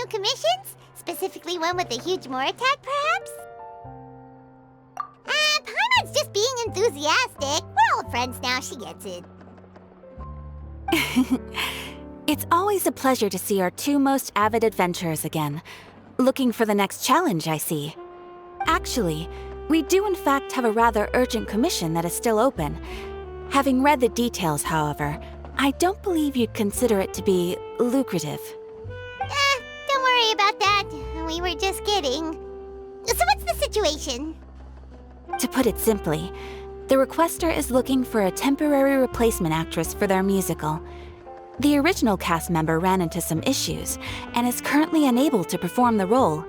some commissions? Specifically one with a huge more attack, perhaps? Paimon's just being enthusiastic. We're old friends now, she gets it. It's always a pleasure to see our two most avid adventurers again. Looking for the next challenge, I see. Actually, we do in fact have a rather urgent commission that is still open. Having read the details, however, I don't believe you'd consider it to be lucrative. Don't worry about that. We were just kidding. So what's the situation? To put it simply, the requester is looking for a temporary replacement actress for their musical. The original cast member ran into some issues and is currently unable to perform the role.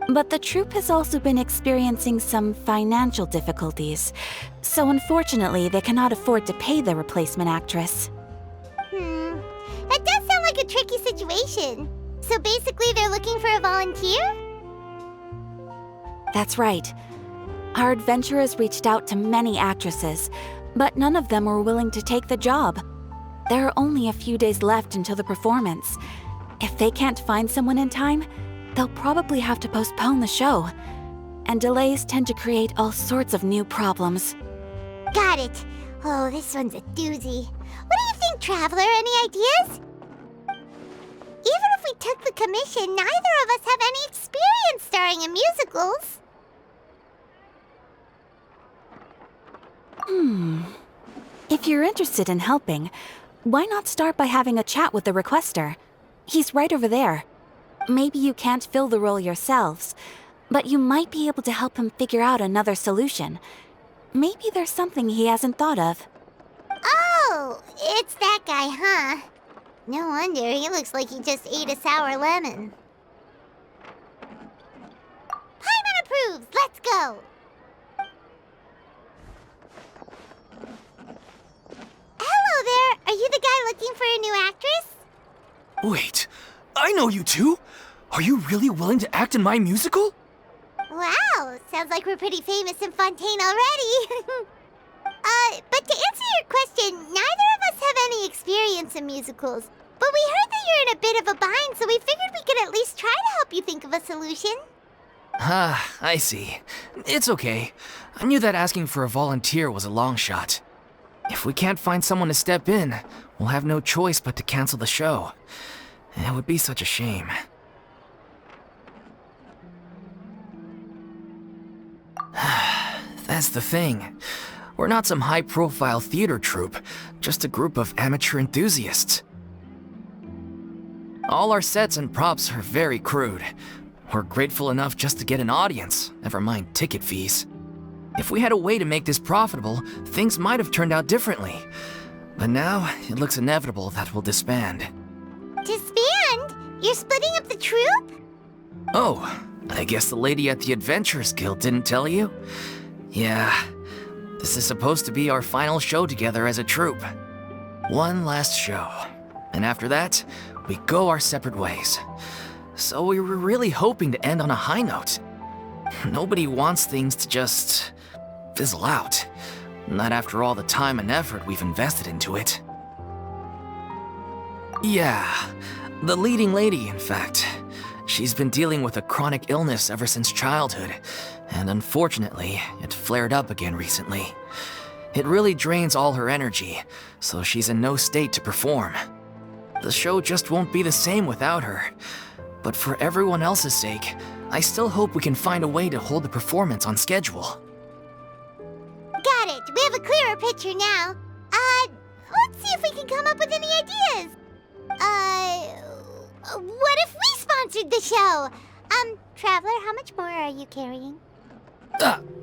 But the troupe has also been experiencing some financial difficulties, so unfortunately they cannot afford to pay the replacement actress. That does sound like a tricky situation. So basically they're looking for a volunteer? That's right. Our adventurers reached out to many actresses, but none of them were willing to take the job. There are only a few days left until the performance. If they can't find someone in time, they'll probably have to postpone the show. And delays tend to create all sorts of new problems. Got it. Oh, this one's a doozy. What do you think, Traveler? Any ideas? Even if we took the commission, neither of us have any experience starring in musicals. If you're interested in helping, why not start by having a chat with the requester? He's right over there. Maybe you can't fill the role yourselves, but you might be able to help him figure out another solution. Maybe there's something he hasn't thought of. Oh, it's that guy, huh? No wonder, he looks like he just ate a sour lemon. Paimon approves, let's go! Hello there, are you the guy looking for a new actress? Wait, I know you two! Are you really willing to act in my musical? Wow, sounds like we're pretty famous in Fontaine already. But to answer your question, neither of us have any experience in musicals. But we heard that you're in a bit of a bind, so we figured we could at least try to help you think of a solution. Ah, I see. It's okay. I knew that asking for a volunteer was a long shot. If we can't find someone to step in, we'll have no choice but to cancel the show. It would be such a shame. That's the thing. We're not some high-profile theater troupe, just a group of amateur enthusiasts. All our sets and props are very crude. We're grateful enough just to get an audience, never mind ticket fees. If we had a way to make this profitable, things might have turned out differently. But now, it looks inevitable that we'll disband. Disband? You're splitting up the troupe? Oh, I guess the lady at the Adventurers Guild didn't tell you? Yeah, this is supposed to be our final show together as a troupe. One last show. And after that, we go our separate ways. So we were really hoping to end on a high note. Nobody wants things to just fizzle out. Not after all the time and effort we've invested into it. Yeah, the leading lady, in fact. She's been dealing with a chronic illness ever since childhood, and unfortunately, it flared up again recently. It really drains all her energy, so she's in no state to perform. The show just won't be the same without her. But for everyone else's sake, I still hope we can find a way to hold the performance on schedule. Got it. We have a clearer picture now. Let's see if we can come up with any ideas. What if we sponsored the show? Traveler, how much more are you carrying?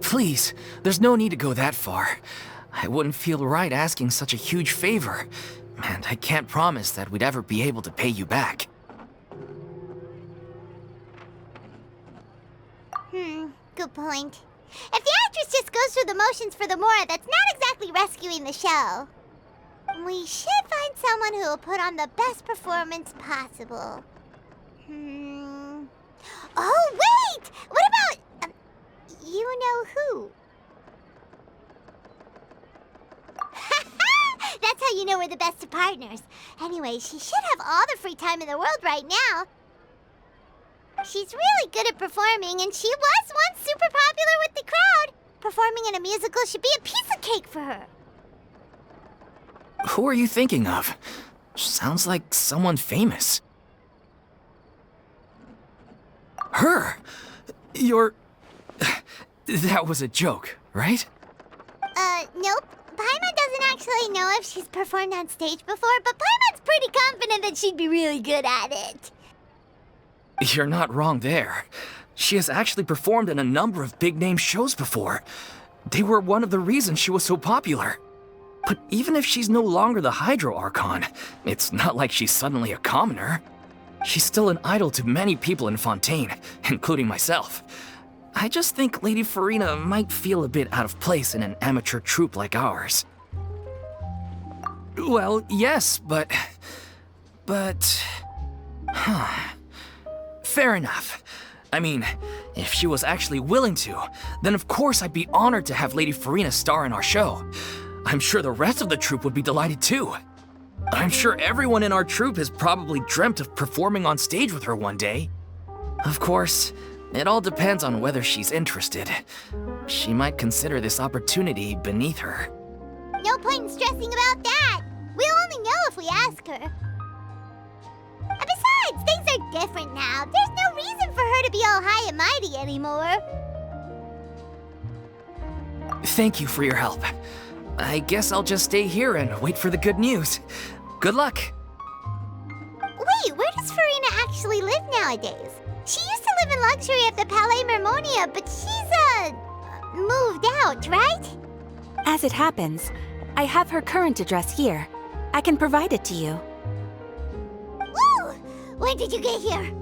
Please, there's no need to go that far. I wouldn't feel right asking such a huge favor, and I can't promise that we'd ever be able to pay you back. Good point. If the actress just goes through the motions for the Mora, that's not exactly rescuing the show. We should find someone who will put on the best performance possible. Oh, wait! What about... you know who? That's how you know we're the best of partners. Anyway, she should have all the free time in the world right now. She's really good at performing, and she was once super popular with the crowd. Performing in a musical should be a piece of cake for her. Who are you thinking of? Sounds like someone famous. Her? You're... That was a joke, right? Nope. Paimon doesn't actually know if she's performed on stage before, but Paimon's pretty confident that she'd be really good at it. You're not wrong there. She has actually performed in a number of big-name shows before. They were one of the reasons she was so popular. But even if she's no longer the Hydro Archon, it's not like she's suddenly a commoner. She's still an idol to many people in Fontaine, including myself. I just think Lady Furina might feel a bit out of place in an amateur troupe like ours. Well, yes, but... Fair enough. I mean, if she was actually willing to, then of course I'd be honored to have Lady Furina star in our show. I'm sure the rest of the troupe would be delighted too. I'm sure everyone in our troupe has probably dreamt of performing on stage with her one day. Of course, it all depends on whether she's interested. She might consider this opportunity beneath her. No point in stressing about that. We'll only know if we ask her. And besides, things are different now. There's no reason for her to be all high and mighty anymore. Thank you for your help. I guess I'll just stay here and wait for the good news. Good luck. Wait, where does Furina actually live nowadays? She used to live in luxury at the Palais Mermonia, but she's, moved out, right? As it happens, I have her current address here. I can provide it to you. Woo! When did you get here?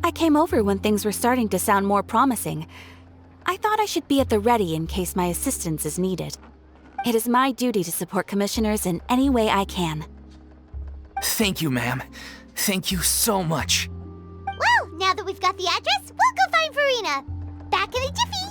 I came over when things were starting to sound more promising. I thought I should be at the ready in case my assistance is needed. It is my duty to support commissioners in any way I can. Thank you, ma'am. Thank you so much. Well, now that we've got the address, we'll go find Furina. Back in a jiffy.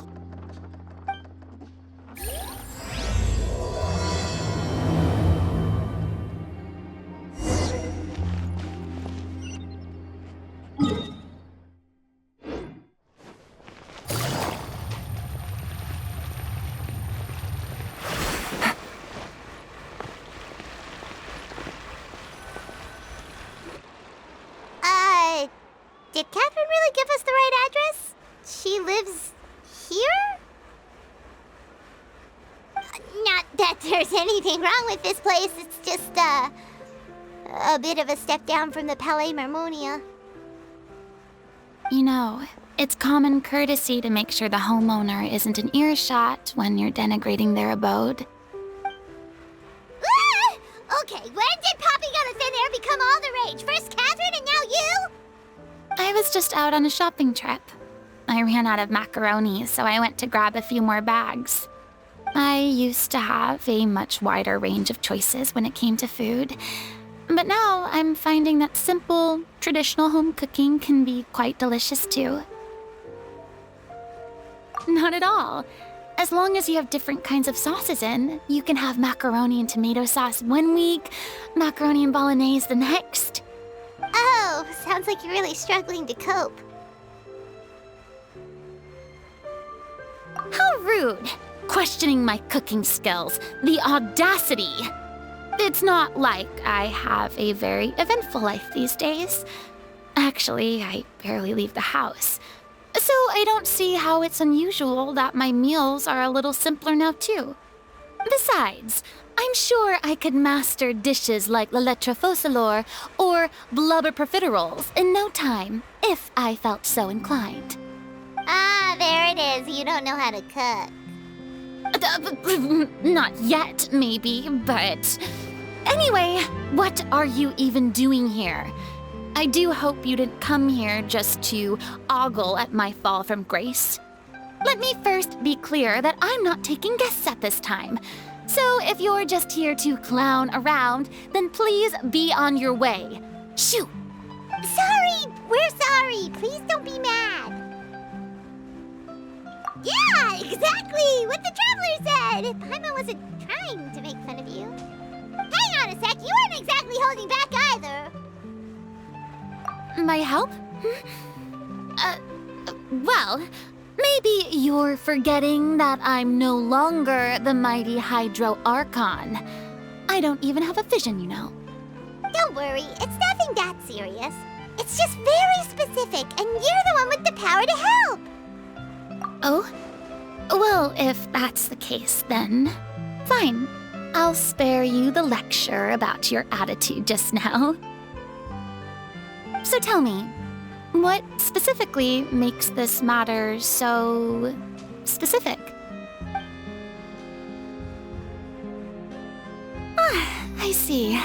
Did Catherine really give us the right address? She lives here? Not that there's anything wrong with this place. It's just, a bit of a step down from the Palais Mermonia. You know, it's common courtesy to make sure the homeowner isn't an earshot when you're denigrating their abode. Ah! Okay, when did popping out of thin air become all the rage? First Catherine and now you? I was just out on a shopping trip. I ran out of macaroni, so I went to grab a few more bags. I used to have a much wider range of choices when it came to food, but now I'm finding that simple, traditional home cooking can be quite delicious too. Not at all. As long as you have different kinds of sauces in, you can have macaroni and tomato sauce one week, macaroni and bolognese the next. Oh, sounds like you're really struggling to cope. How rude! Questioning my cooking skills. The audacity! It's not like I have a very eventful life these days. Actually, I barely leave the house. So I don't see how it's unusual that my meals are a little simpler now too. Besides, I'm sure I could master dishes like la lettre faucilor or blubber profiteroles in no time, if I felt so inclined. Ah, there it is. You don't know how to cook. Not yet, maybe, but... Anyway, what are you even doing here? I do hope you didn't come here just to ogle at my fall from grace. Let me first be clear that I'm not taking guests at this time. So if you're just here to clown around, then please be on your way. Shoo! Sorry! We're sorry! Please don't be mad! Yeah, exactly! What the Traveler said! Paimon wasn't trying to make fun of you. Hang on a sec, you weren't exactly holding back either. My help? Well, maybe you're forgetting that I'm no longer the mighty Hydro Archon. I don't even have a vision, you know. Don't worry, it's nothing that serious. It's just very specific, and you're the one with the power to help. Oh? Well, if that's the case, then fine. I'll spare you the lecture about your attitude just now. So tell me, what specifically makes this matter so specific? Ah, I see.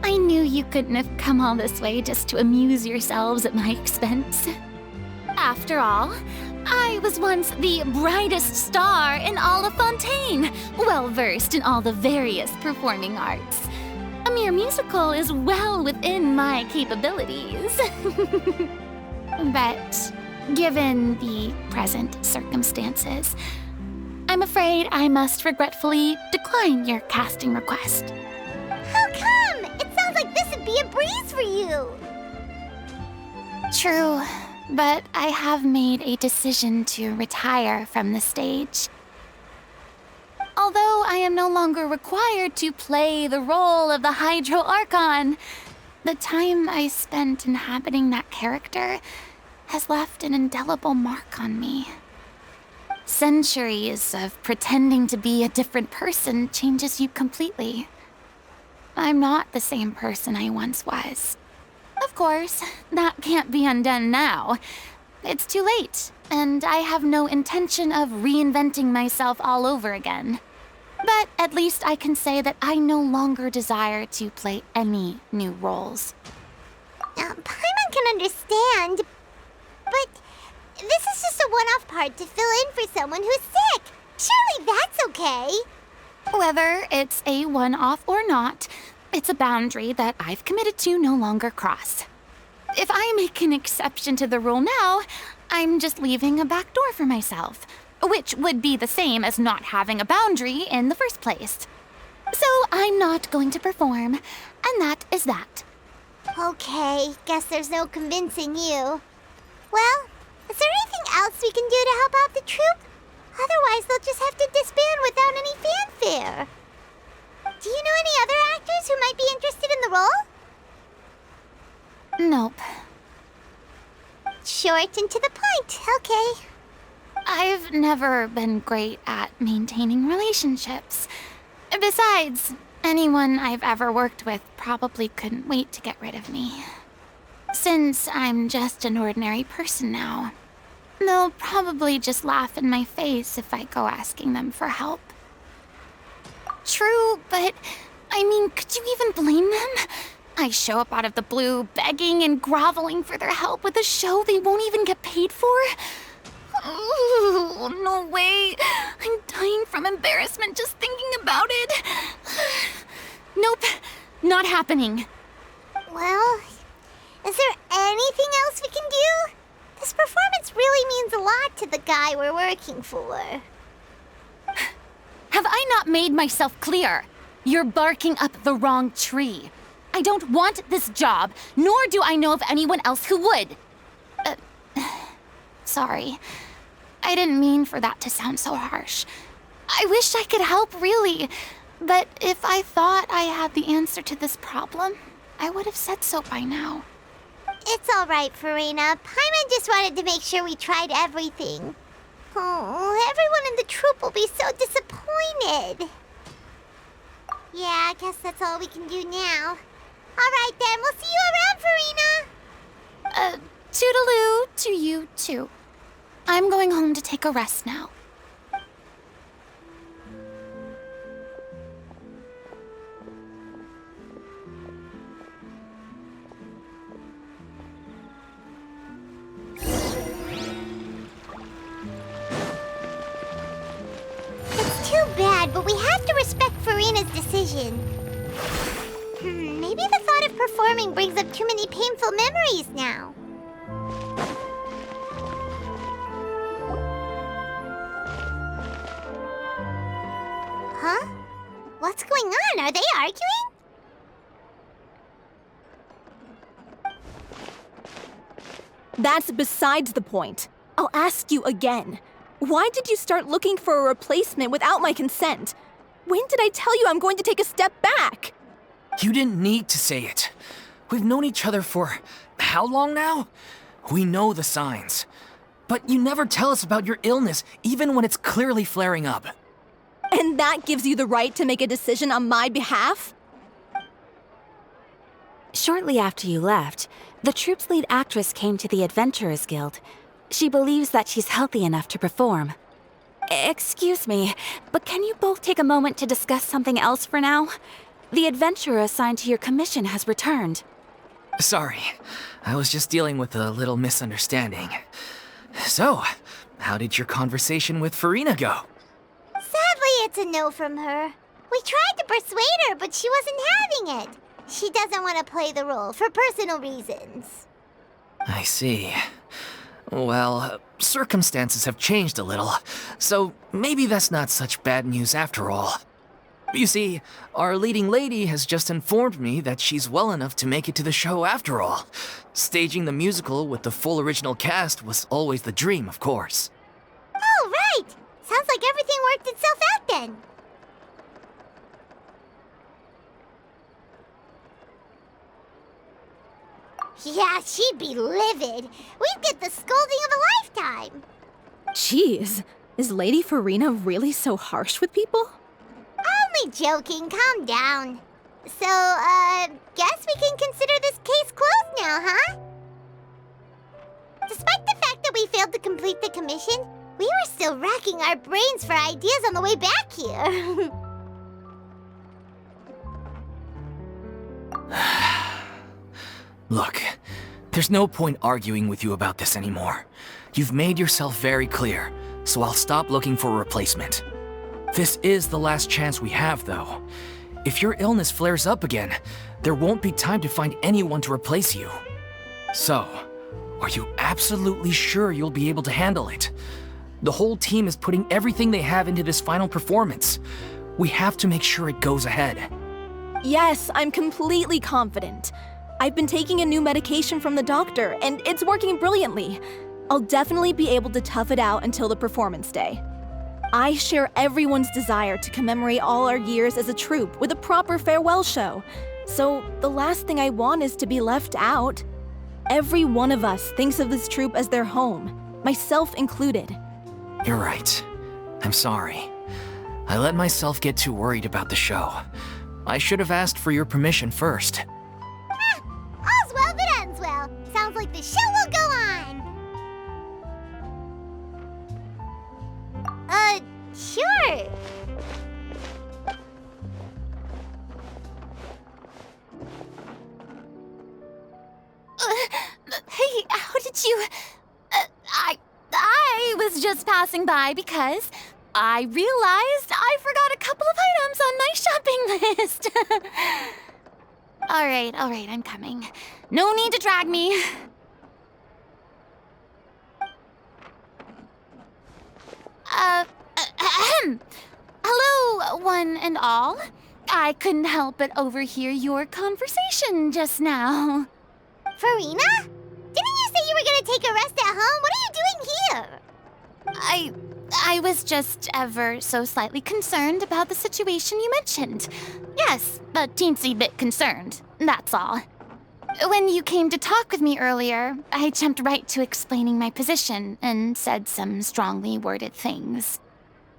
I knew you couldn't have come all this way just to amuse yourselves at my expense. After all, I was once the brightest star in all of Fontaine, well-versed in all the various performing arts. A mere musical is well within my capabilities. But given the present circumstances, I'm afraid I must regretfully decline your casting request. How come? It sounds like this would be a breeze for you. True, but I have made a decision to retire from the stage. Although I am no longer required to play the role of the Hydro Archon, the time I spent inhabiting that character has left an indelible mark on me. Centuries of pretending to be a different person changes you completely. I'm not the same person I once was. Of course, that can't be undone now. It's too late, and I have no intention of reinventing myself all over again. But at least I can say that I no longer desire to play any new roles. Paimon can understand, but this is just a one-off part to fill in for someone who's sick. Surely that's okay. Whether it's a one-off or not, it's a boundary that I've committed to no longer cross. If I make an exception to the rule now, I'm just leaving a back door for myself, which would be the same as not having a boundary in the first place. So I'm not going to perform, and that is that. Okay, guess there's no convincing you. Well, is there anything else we can do to help out the troupe? Otherwise, they'll just have to disband without any fanfare. Do you know any other actors who might be interested in the role? Nope. Short and to the point, okay. I've never been great at maintaining relationships. Besides, anyone I've ever worked with probably couldn't wait to get rid of me. Since I'm just an ordinary person now, they'll probably just laugh in my face if I go asking them for help. True, but I mean, could you even blame them? I show up out of the blue, begging and groveling for their help with a show they won't even get paid for? Oh, no way. I'm dying from embarrassment just thinking about it. Nope, not happening. Well, is there anything else we can do? This performance really means a lot to the guy we're working for. Have I not made myself clear? You're barking up the wrong tree. I don't want this job, nor do I know of anyone else who would. Sorry. I didn't mean for that to sound so harsh. I wish I could help, really. But if I thought I had the answer to this problem, I would have said so by now. It's all right, Furina. Paimon just wanted to make sure we tried everything. Oh, everyone in the troupe will be so disappointed. Yeah, I guess that's all we can do now. All right, then. We'll see you around, Furina. Toodaloo to you, too. I'm going home to take a rest now. It's too bad, but we have to respect Furina's decision. Maybe the thought of performing brings up too many painful memories now. Huh? What's going on? Are they arguing? That's besides the point. I'll ask you again. Why did you start looking for a replacement without my consent? When did I tell you I'm going to take a step back? You didn't need to say it. We've known each other for how long now? We know the signs. But you never tell us about your illness, even when it's clearly flaring up. And that gives you the right to make a decision on my behalf? Shortly after you left, the troupe's lead actress came to the Adventurers Guild. She believes that she's healthy enough to perform. Excuse me, but can you both take a moment to discuss something else for now? The adventurer assigned to your commission has returned. Sorry, I was just dealing with a little misunderstanding. So, how did your conversation with Furina go? Sadly, it's a no from her. We tried to persuade her, but she wasn't having it. She doesn't want to play the role for personal reasons. I see. Well, circumstances have changed a little, so maybe that's not such bad news after all. You see, our leading lady has just informed me that she's well enough to make it to the show after all. Staging the musical with the full original cast was always the dream, of course. Oh, right! Sounds like everything worked itself out then. Yeah, she'd be livid. We'd get the scolding of a lifetime. Jeez, is Lady Furina really so harsh with people? Only joking, calm down. So, guess we can consider this case closed now, huh? Despite the fact that we failed to complete the commission, we were still racking our brains for ideas on the way back here. Look, there's no point arguing with you about this anymore. You've made yourself very clear, so I'll stop looking for a replacement. This is the last chance we have, though. If your illness flares up again, there won't be time to find anyone to replace you. So, are you absolutely sure you'll be able to handle it? The whole team is putting everything they have into this final performance. We have to make sure it goes ahead. Yes, I'm completely confident. I've been taking a new medication from the doctor, and it's working brilliantly. I'll definitely be able to tough it out until the performance day. I share everyone's desire to commemorate all our years as a troupe with a proper farewell show. So the last thing I want is to be left out. Every one of us thinks of this troupe as their home, myself included. You're right. I'm sorry. I let myself get too worried about the show. I should have asked for your permission first. All's well that ends well. Sounds like the show will go on. Sure. Hey, how did you... I was just passing by because I realized I forgot a couple of items on my shopping list. All right, I'm coming. No need to drag me. Hello, one and all. I couldn't help but overhear your conversation just now. Furina? Didn't you say you were gonna take a rest at home? What are you doing here? I was just ever so slightly concerned about the situation you mentioned. Yes, a teensy bit concerned, that's all. When you came to talk with me earlier, I jumped right to explaining my position and said some strongly worded things.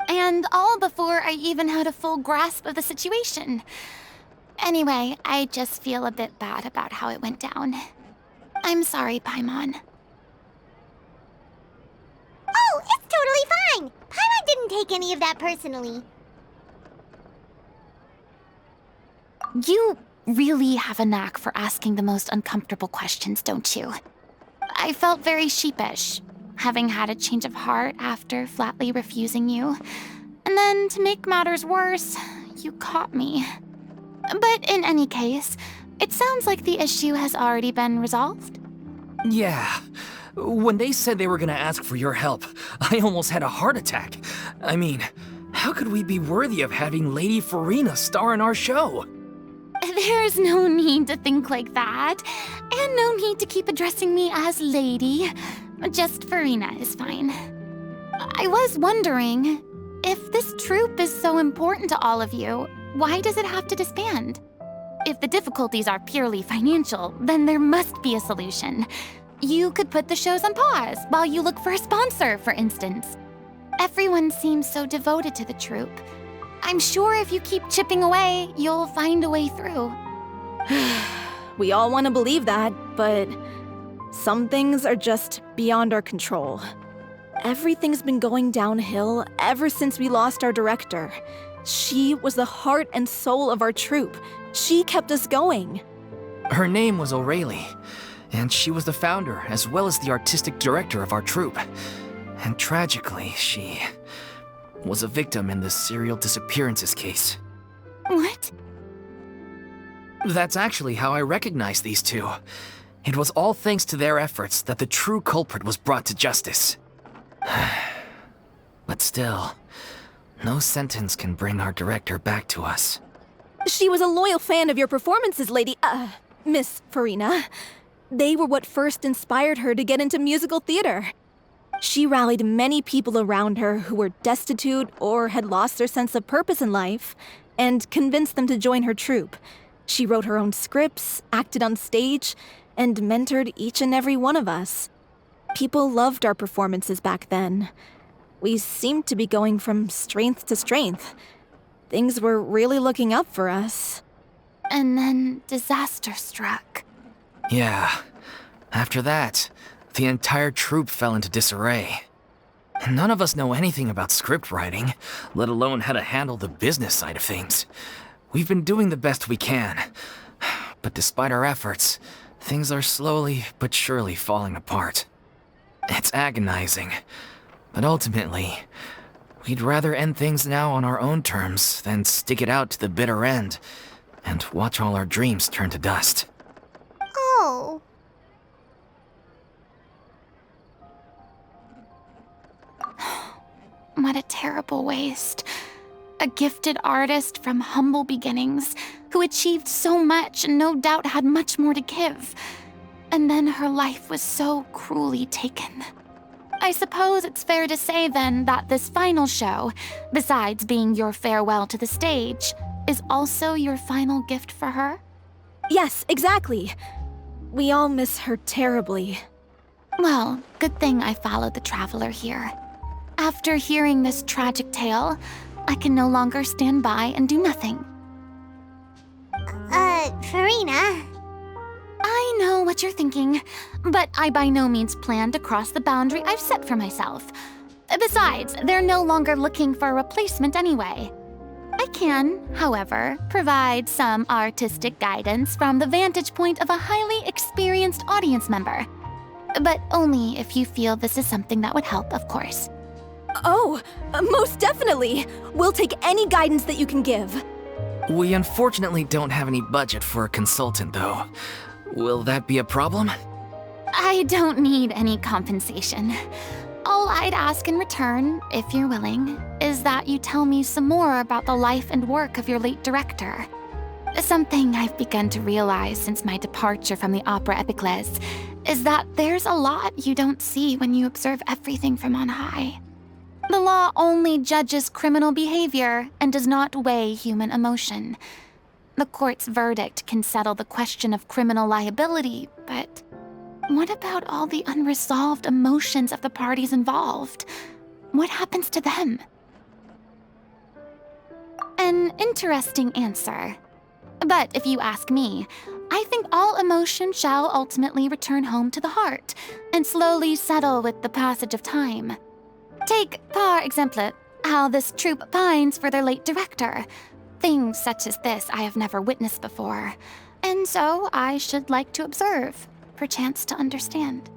And all before I even had a full grasp of the situation. Anyway, I just feel a bit bad about how it went down. I'm sorry, Paimon. Oh, it's totally fine. Paimon didn't take any of that personally. You really have a knack for asking the most uncomfortable questions, don't you? I felt very sheepish, having had a change of heart after flatly refusing you. And then, to make matters worse, you caught me. But in any case, it sounds like the issue has already been resolved. Yeah. When they said they were gonna ask for your help, I almost had a heart attack. I mean, how could we be worthy of having Lady Furina star in our show? There's no need to think like that, and no need to keep addressing me as lady. Just Furina is fine. I was wondering, if this troupe is so important to all of you, why does it have to disband? If the difficulties are purely financial, then there must be a solution. You could put the shows on pause while you look for a sponsor, for instance. Everyone seems so devoted to the troupe. I'm sure if you keep chipping away, you'll find a way through. We all want to believe that, but some things are just beyond our control. Everything's been going downhill ever since we lost our director. She was the heart and soul of our troupe. She kept us going. Her name was O'Reilly, and she was the founder as well as the artistic director of our troupe. And tragically, she was a victim in the serial disappearances case. What? That's actually how I recognized these two. It was all thanks to their efforts that the true culprit was brought to justice. But still, no sentence can bring our director back to us. She was a loyal fan of your performances, Miss Furina. They were what first inspired her to get into musical theater. She rallied many people around her who were destitute or had lost their sense of purpose in life, and convinced them to join her troupe. She wrote her own scripts, acted on stage, and mentored each and every one of us. People loved our performances back then. We seemed to be going from strength to strength. Things were really looking up for us. And then disaster struck. Yeah. After that, the entire troupe fell into disarray. None of us know anything about script writing, let alone how to handle the business side of things. We've been doing the best we can. But despite our efforts, things are slowly but surely falling apart. It's agonizing. But ultimately, we'd rather end things now on our own terms than stick it out to the bitter end and watch all our dreams turn to dust. Oh. What a terrible waste. A gifted artist from humble beginnings who achieved so much and no doubt had much more to give. And then her life was so cruelly taken. I suppose it's fair to say then that this final show, besides being your farewell to the stage, is also your final gift for her? Yes, exactly. We all miss her terribly. Well, good thing I followed the traveler here. After hearing this tragic tale, I can no longer stand by and do nothing. Furina. I know what you're thinking, but I by no means plan to cross the boundary I've set for myself. Besides, they're no longer looking for a replacement anyway. I can, however, provide some artistic guidance from the vantage point of a highly experienced audience member. But only if you feel this is something that would help, of course. Oh, most definitely. We'll take any guidance that you can give. We unfortunately don't have any budget for a consultant, though. Will that be a problem? I don't need any compensation. All I'd ask in return, if you're willing, is that you tell me some more about the life and work of your late director. Something I've begun to realize since my departure from the Opera Epiclese is that there's a lot you don't see when you observe everything from on high. The law only judges criminal behavior and does not weigh human emotion. The court's verdict can settle the question of criminal liability, but what about all the unresolved emotions of the parties involved? What happens to them? An interesting answer. But if you ask me, I think all emotion shall ultimately return home to the heart and slowly settle with the passage of time. Take, par exemple, how this troupe pines for their late director. Things such as this I have never witnessed before, and so I should like to observe, perchance to understand.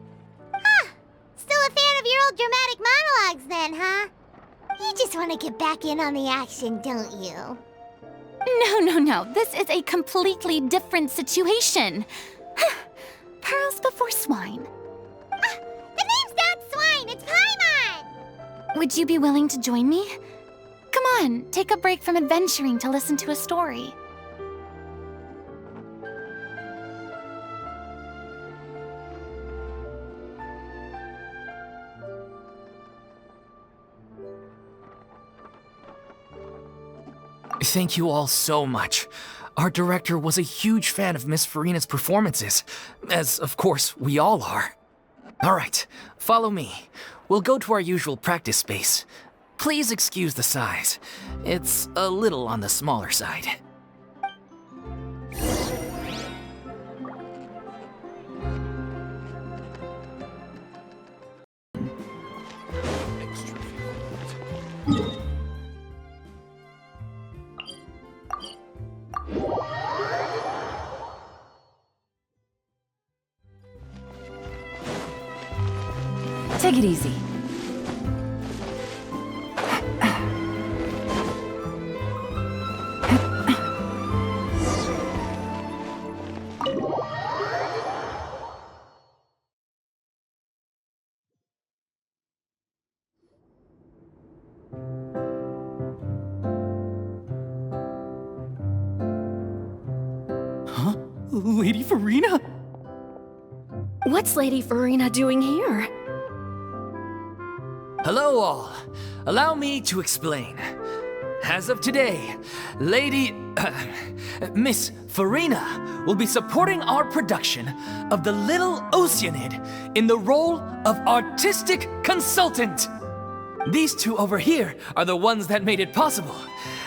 Still a fan of your old dramatic monologues then, huh? You just want to get back in on the action, don't you? No. This is a completely different situation. Pearls before swine. The name's not Swine, it's Paimon! Would you be willing to join me? Come on, take a break from adventuring to listen to a story. Thank you all so much. Our director was a huge fan of Miss Furina's performances, as of course we all are. Alright, follow me. We'll go to our usual practice space. Please excuse the size. It's a little on the smaller side. Take it easy. Huh? Lady Furina? What's Lady Furina doing here? Hello all. Allow me to explain. As of today, Miss Furina will be supporting our production of The Little Oceanid in the role of artistic consultant. These two over here are the ones that made it possible.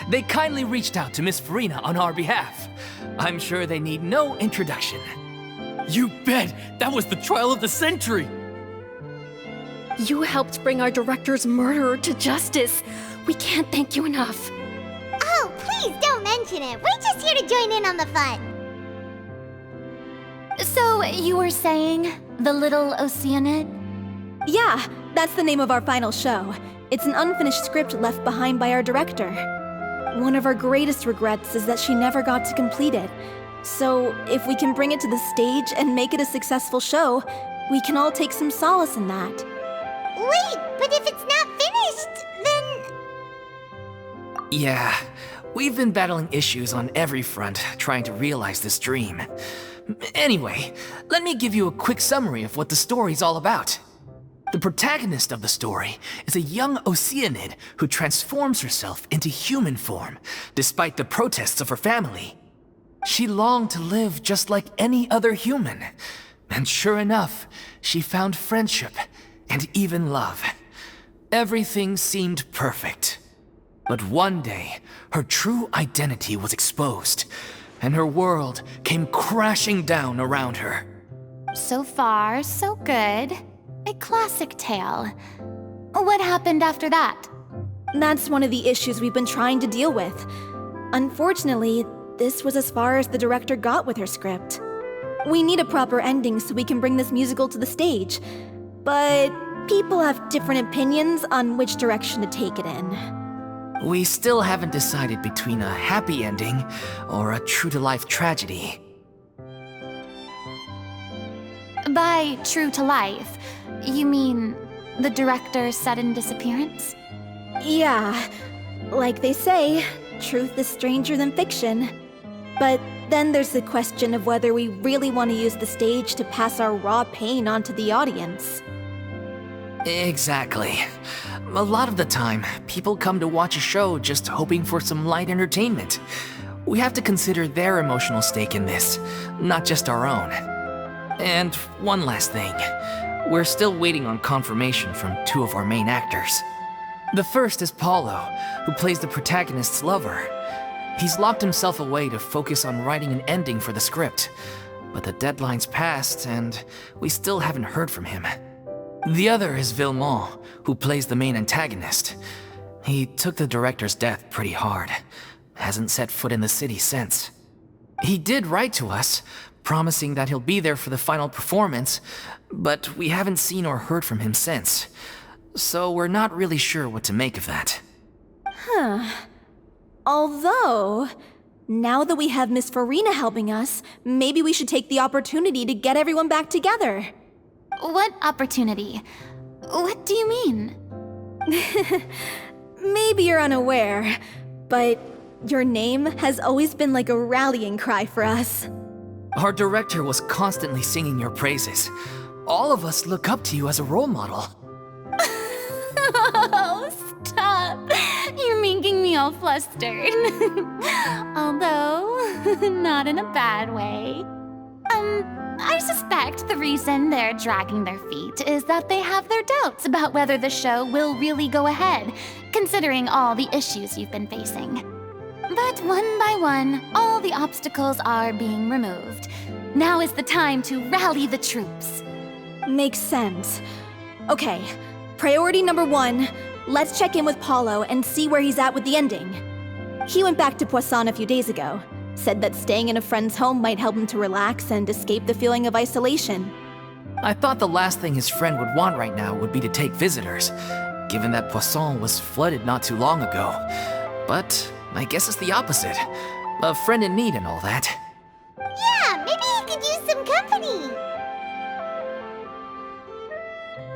They kindly reached out to Miss Furina on our behalf. I'm sure they need no introduction. You bet! That was the trial of the century! You helped bring our director's murderer to justice. We can't thank you enough. Oh, please don't mention it. We're just here to join in on the fun. So, you were saying The Little Oceanid? Yeah, that's the name of our final show. It's an unfinished script left behind by our director. One of our greatest regrets is that she never got to complete it. So, if we can bring it to the stage and make it a successful show, we can all take some solace in that. Wait, but if it's not finished, then... Yeah, we've been battling issues on every front trying to realize this dream. Anyway, let me give you a quick summary of what the story's all about. The protagonist of the story is a young Oceanid who transforms herself into human form, despite the protests of her family. She longed to live just like any other human, and sure enough, she found friendship and even love. Everything seemed perfect. But one day, her true identity was exposed, and her world came crashing down around her. So far, so good. A classic tale. What happened after that? That's one of the issues we've been trying to deal with. Unfortunately, this was as far as the director got with her script. We need a proper ending so we can bring this musical to the stage. But people have different opinions on which direction to take it in. We still haven't decided between a happy ending or a true-to-life tragedy. By true to life, you mean the director's sudden disappearance? Yeah, like they say, truth is stranger than fiction. But then there's the question of whether we really want to use the stage to pass our raw pain onto the audience. Exactly. A lot of the time, people come to watch a show just hoping for some light entertainment. We have to consider their emotional stake in this, not just our own. And one last thing. We're still waiting on confirmation from two of our main actors. The first is Paulo, who plays the protagonist's lover. He's locked himself away to focus on writing an ending for the script, but the deadline's passed and we still haven't heard from him. The other is Villemont, who plays the main antagonist. He took the director's death pretty hard. Hasn't set foot in the city since. He did write to us, promising that he'll be there for the final performance, but we haven't seen or heard from him since. So we're not really sure what to make of that. Although, now that we have Miss Furina helping us, maybe we should take the opportunity to get everyone back together. What opportunity? What do you mean? Maybe you're unaware, but your name has always been like a rallying cry for us. Our director was constantly singing your praises. All of us look up to you as a role model. Oh, stop! You're making me all flustered. Although, not in a bad way. I suspect the reason they're dragging their feet is that they have their doubts about whether the show will really go ahead, considering all the issues you've been facing. But one by one, all the obstacles are being removed. Now is the time to rally the troops. Makes sense. Okay, priority number 1, let's check in with Paulo and see where he's at with the ending. He went back to Poisson a few days ago, said that staying in a friend's home might help him to relax and escape the feeling of isolation. I thought the last thing his friend would want right now would be to take visitors, given that Poisson was flooded not too long ago. But I guess it's the opposite. A friend in need and all that. Yeah, maybe he could use some company.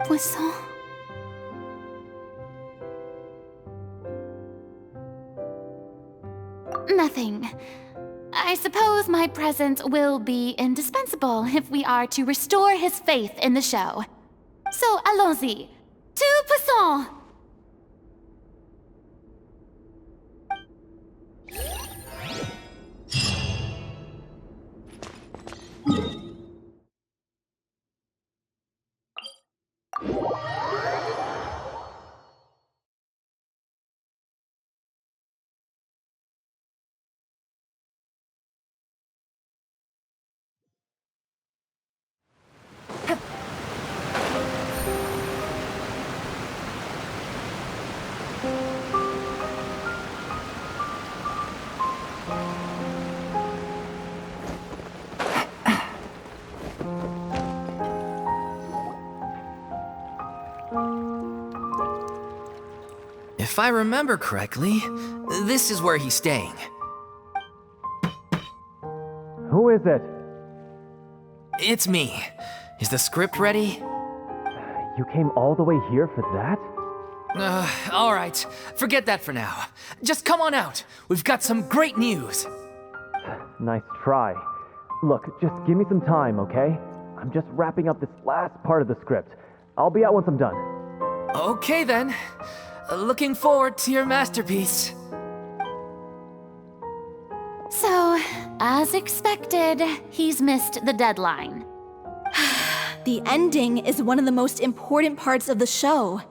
Poisson? Nothing. I suppose my presence will be indispensable if we are to restore his faith in the show. So, allons-y. To Poisson! If I remember correctly, this is where he's staying. Who is it? It's me. Is the script ready? You came all the way here for that? All right. Forget that for now. Just come on out. We've got some great news. Nice try. Look, just give me some time, okay? I'm just wrapping up this last part of the script. I'll be out once I'm done. Okay then. Looking forward to your masterpiece. So, as expected, he's missed the deadline. The ending is one of the most important parts of the show.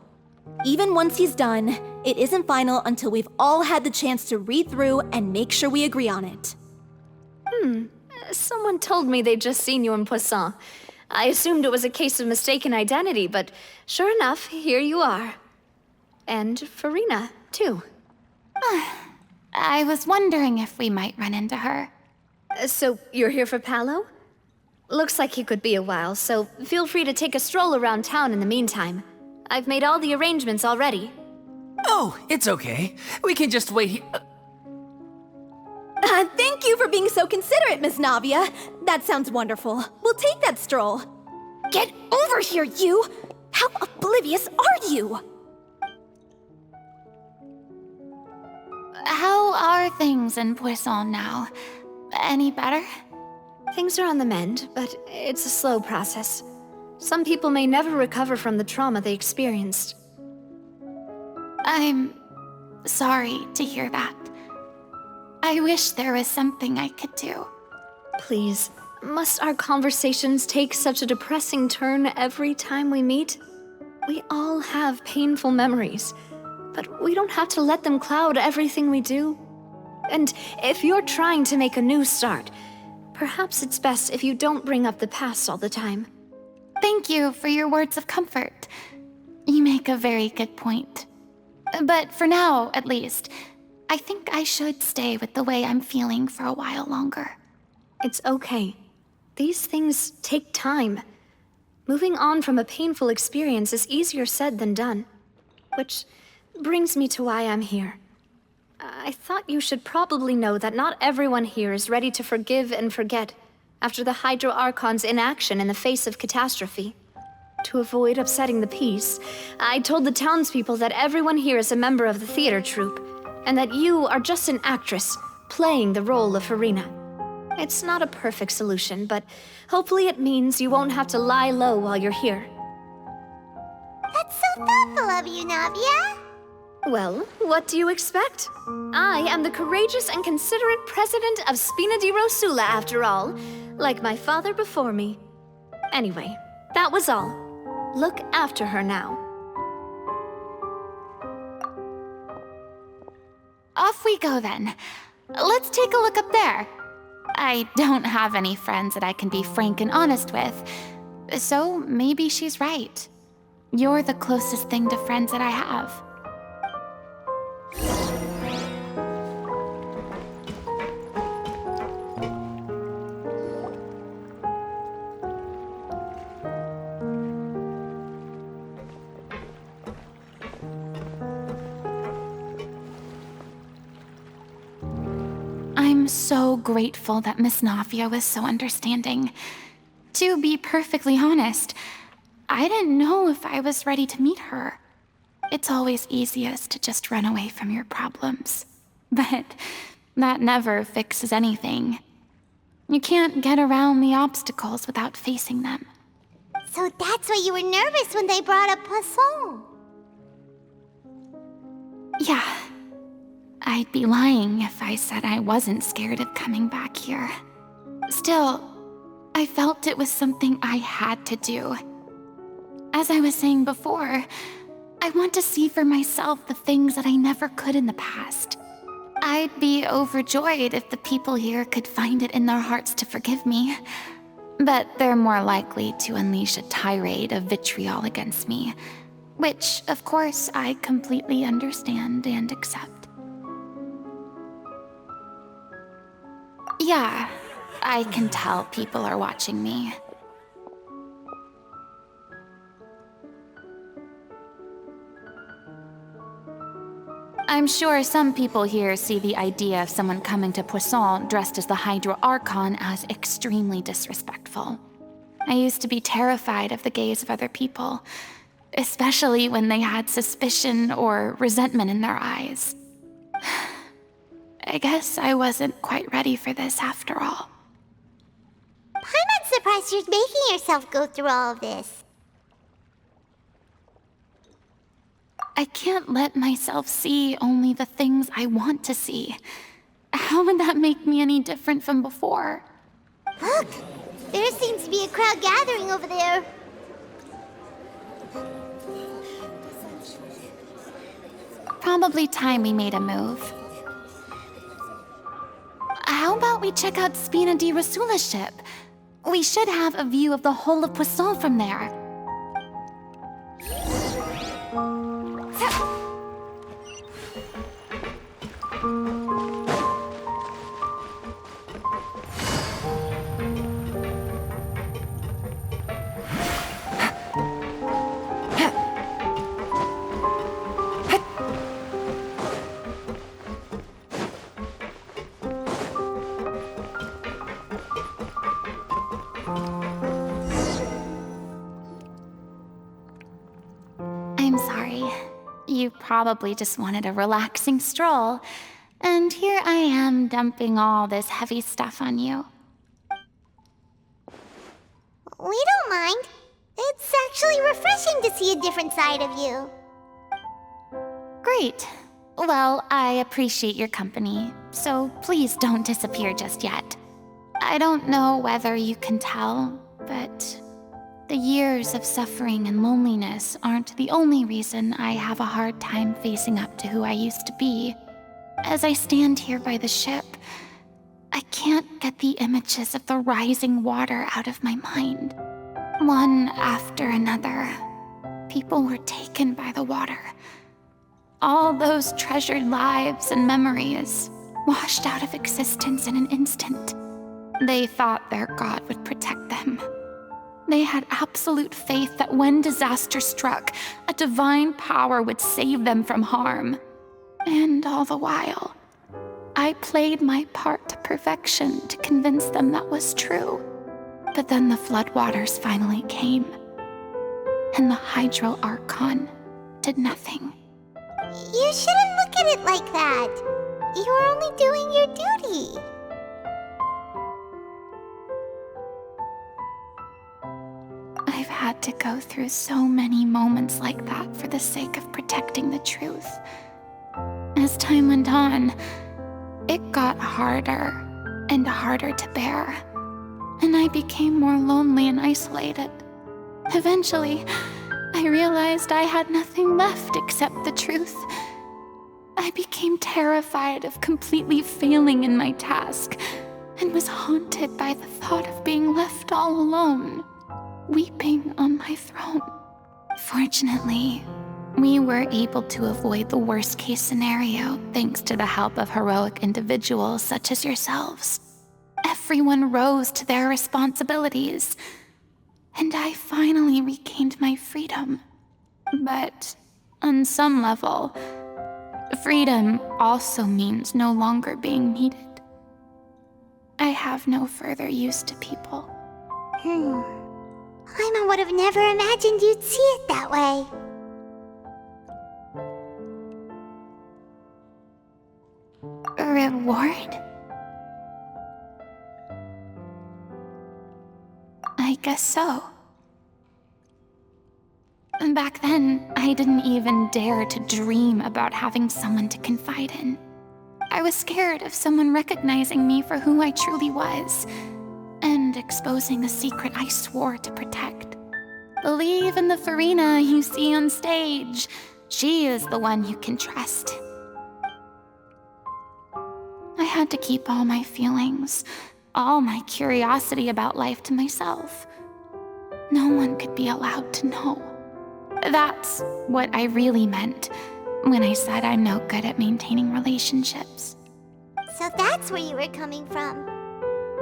Even once he's done, it isn't final until we've all had the chance to read through and make sure we agree on it. Someone told me they'd just seen you in Poisson. I assumed it was a case of mistaken identity, but sure enough, here you are. And Furina, too. I was wondering if we might run into her. So, you're here for Paolo? Looks like he could be a while, so feel free to take a stroll around town in the meantime. I've made all the arrangements already. Oh, it's okay. We can just wait here. Thank you for being so considerate, Miss Navia. That sounds wonderful. We'll take that stroll. Get over here, you! How oblivious are you? How are things in Poisson now? Any better? Things are on the mend, but it's a slow process. Some people may never recover from the trauma they experienced. I'm sorry to hear that. I wish there was something I could do. Please, must our conversations take such a depressing turn every time we meet? We all have painful memories, but we don't have to let them cloud everything we do. And if you're trying to make a new start, perhaps it's best if you don't bring up the past all the time. Thank you for your words of comfort. You make a very good point. But for now, at least, I think I should stay with the way I'm feeling for a while longer. It's okay. These things take time. Moving on from a painful experience is easier said than done. Which brings me to why I'm here. I thought you should probably know that not everyone here is ready to forgive and forget after the Hydro Archon's inaction in the face of catastrophe. To avoid upsetting the peace, I told the townspeople that everyone here is a member of the theater troupe, and that you are just an actress playing the role of Furina. It's not a perfect solution, but hopefully it means you won't have to lie low while you're here. That's so thoughtful of you, Navia. Well, what do you expect? I am the courageous and considerate president of Spina di Rosula, after all, like my father before me. Anyway, that was all. Look after her now. Off we go then. Let's take a look up there. I don't have any friends that I can be frank and honest with, so maybe she's right. You're the closest thing to friends that I have. I'm so grateful that Miss Navia was so understanding. To be perfectly honest, I didn't know if I was ready to meet her. It's always easiest to just run away from your problems. But that never fixes anything. You can't get around the obstacles without facing them. So that's why you were nervous when they brought up Poisson. Yeah. I'd be lying if I said I wasn't scared of coming back here. Still, I felt it was something I had to do. As I was saying before, I want to see for myself the things that I never could in the past. I'd be overjoyed if the people here could find it in their hearts to forgive me. But they're more likely to unleash a tirade of vitriol against me, which, of course, I completely understand and accept. Yeah, I can tell people are watching me. I'm sure some people here see the idea of someone coming to Poisson dressed as the Hydro Archon as extremely disrespectful. I used to be terrified of the gaze of other people, especially when they had suspicion or resentment in their eyes. I guess I wasn't quite ready for this after all. I'm not surprised you're making yourself go through all of this. I can't let myself see only the things I want to see. How would that make me any different from before? Look! There seems to be a crowd gathering over there. Probably time we made a move. How about we check out Spina di Rosula's ship? We should have a view of the whole of Poisson from there. I'm sorry. You probably just wanted a relaxing stroll, and here I am dumping all this heavy stuff on you. We don't mind. It's actually refreshing to see a different side of you. Great. Well, I appreciate your company, so please don't disappear just yet. I don't know whether you can tell, but the years of suffering and loneliness aren't the only reason I have a hard time facing up to who I used to be. As I stand here by the ship, I can't get the images of the rising water out of my mind. One after another, people were taken by the water. All those treasured lives and memories washed out of existence in an instant. They thought their god would protect them. They had absolute faith that when disaster struck, a divine power would save them from harm. And all the while, I played my part to perfection to convince them that was true. But then the floodwaters finally came, and the Hydro Archon did nothing. You shouldn't look at it like that. You're only doing your duty. I've had to go through so many moments like that for the sake of protecting the truth. As time went on, it got harder and harder to bear, and I became more lonely and isolated. Eventually, I realized I had nothing left except the truth. I became terrified of completely failing in my task, and was haunted by the thought of being left all alone, weeping on my throne. Fortunately, we were able to avoid the worst-case scenario thanks to the help of heroic individuals such as yourselves. Everyone rose to their responsibilities, and I finally regained my freedom. But on some level, freedom also means no longer being needed. I have no further use to people. Paimon would have never imagined you'd see it that way. A reward? I guess so. Back then, I didn't even dare to dream about having someone to confide in. I was scared of someone recognizing me for who I truly was, and exposing a secret I swore to protect. Believe in the Furina you see on stage. She is the one you can trust. I had to keep all my feelings, all my curiosity about life to myself. No one could be allowed to know. That's what I really meant when I said I'm no good at maintaining relationships. So that's where you were coming from.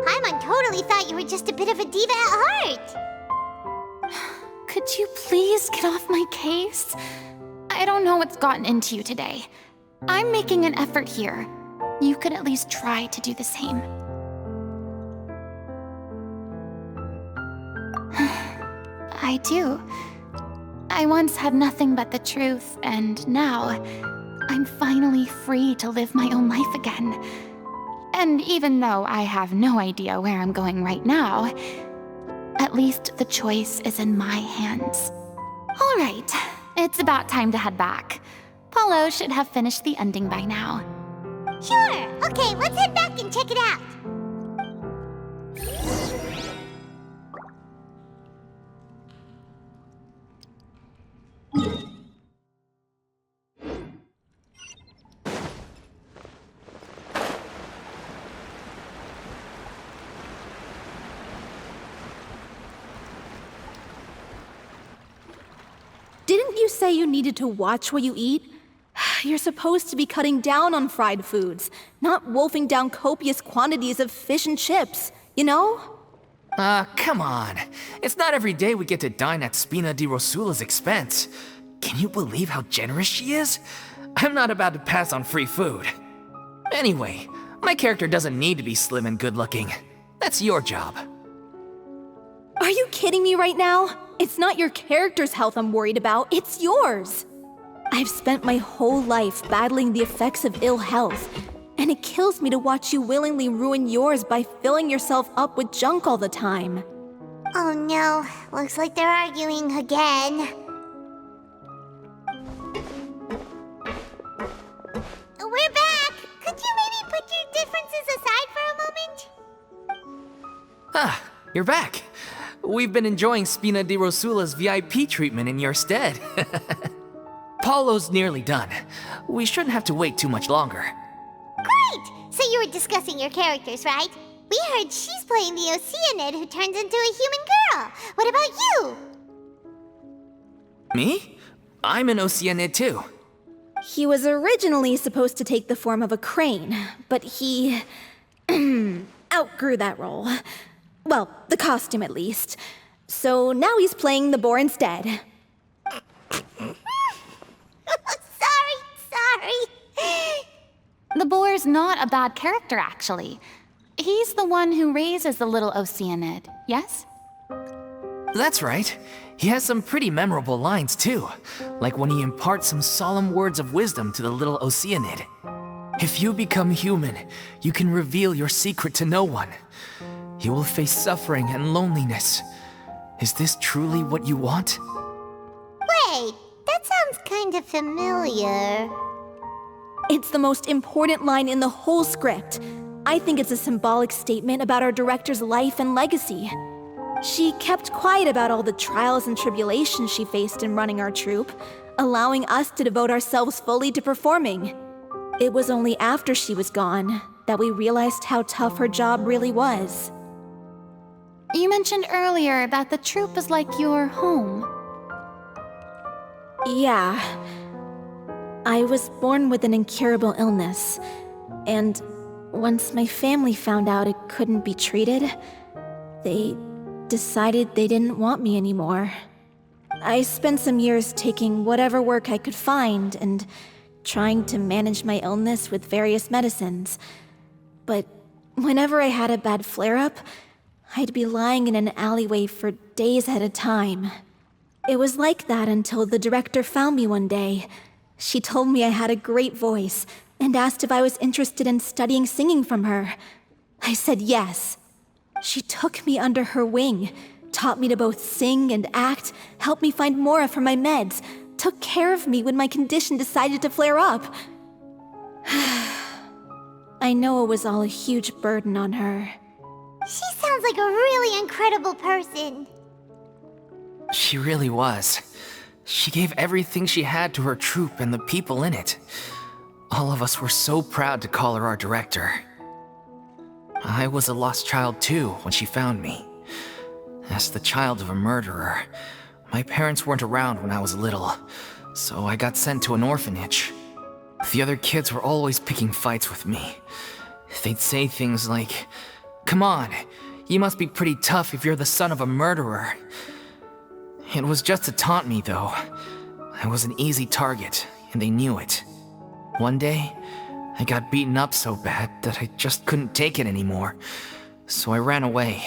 Paimon totally thought you were just a bit of a diva at heart. Could you please get off my case? I don't know what's gotten into you today. I'm making an effort here. You could at least try to do the same. I do. I once had nothing but the truth, and now I'm finally free to live my own life again. And even though I have no idea where I'm going right now, at least the choice is in my hands. All right, it's about time to head back. Paulo should have finished the ending by now. Sure. Okay, let's head back and check it out. Didn't you say you needed to watch what you eat? You're supposed to be cutting down on fried foods, not wolfing down copious quantities of fish and chips, you know? Come on. It's not every day we get to dine at Spina di Rosula's expense. Can you believe how generous she is? I'm not about to pass on free food. Anyway, my character doesn't need to be slim and good-looking. That's your job. Are you kidding me right now? It's not your character's health I'm worried about, it's yours. I've spent my whole life battling the effects of ill health, and it kills me to watch you willingly ruin yours by filling yourself up with junk all the time. Oh no, looks like they're arguing again. We're back! Could you maybe put your differences aside for a moment? Ah, you're back. We've been enjoying Spina di Rosula's VIP treatment in your stead. Paulo's nearly done. We shouldn't have to wait too much longer. Great! So you were discussing your characters, right? We heard she's playing the Oceanid who turns into a human girl. What about you? Me? I'm an Oceanid too. He was originally supposed to take the form of a crane, but he outgrew that role. Well, the costume at least. So now he's playing the boar instead. Sorry. The boar's not a bad character, actually. He's the one who raises the little Oceanid, yes? That's right. He has some pretty memorable lines too, like when he imparts some solemn words of wisdom to the little Oceanid. If you become human, you can reveal your secret to no one. You will face suffering and loneliness. Is this truly what you want? Wait, that sounds kind of familiar. It's the most important line in the whole script. I think it's a symbolic statement about our director's life and legacy. She kept quiet about all the trials and tribulations she faced in running our troupe, allowing us to devote ourselves fully to performing. It was only after she was gone that we realized how tough her job really was. You mentioned earlier that the troupe is like your home. Yeah. I was born with an incurable illness, and once my family found out it couldn't be treated, they decided they didn't want me anymore. I spent some years taking whatever work I could find and trying to manage my illness with various medicines. But whenever I had a bad flare-up, I'd be lying in an alleyway for days at a time. It was like that until the director found me one day. She told me I had a great voice and asked if I was interested in studying singing from her. I said yes. She took me under her wing, taught me to both sing and act, helped me find Mora for my meds, took care of me when my condition decided to flare up. I know it was all a huge burden on her. She sounds like a really incredible person. She really was. She gave everything she had to her troupe and the people in it. All of us were so proud to call her our director. I was a lost child too when she found me. As the child of a murderer, my parents weren't around when I was little, so I got sent to an orphanage. The other kids were always picking fights with me. They'd say things like, "Come on, you must be pretty tough if you're the son of a murderer." It was just to taunt me, though. I was an easy target, and they knew it. One day, I got beaten up so bad that I just couldn't take it anymore, so I ran away.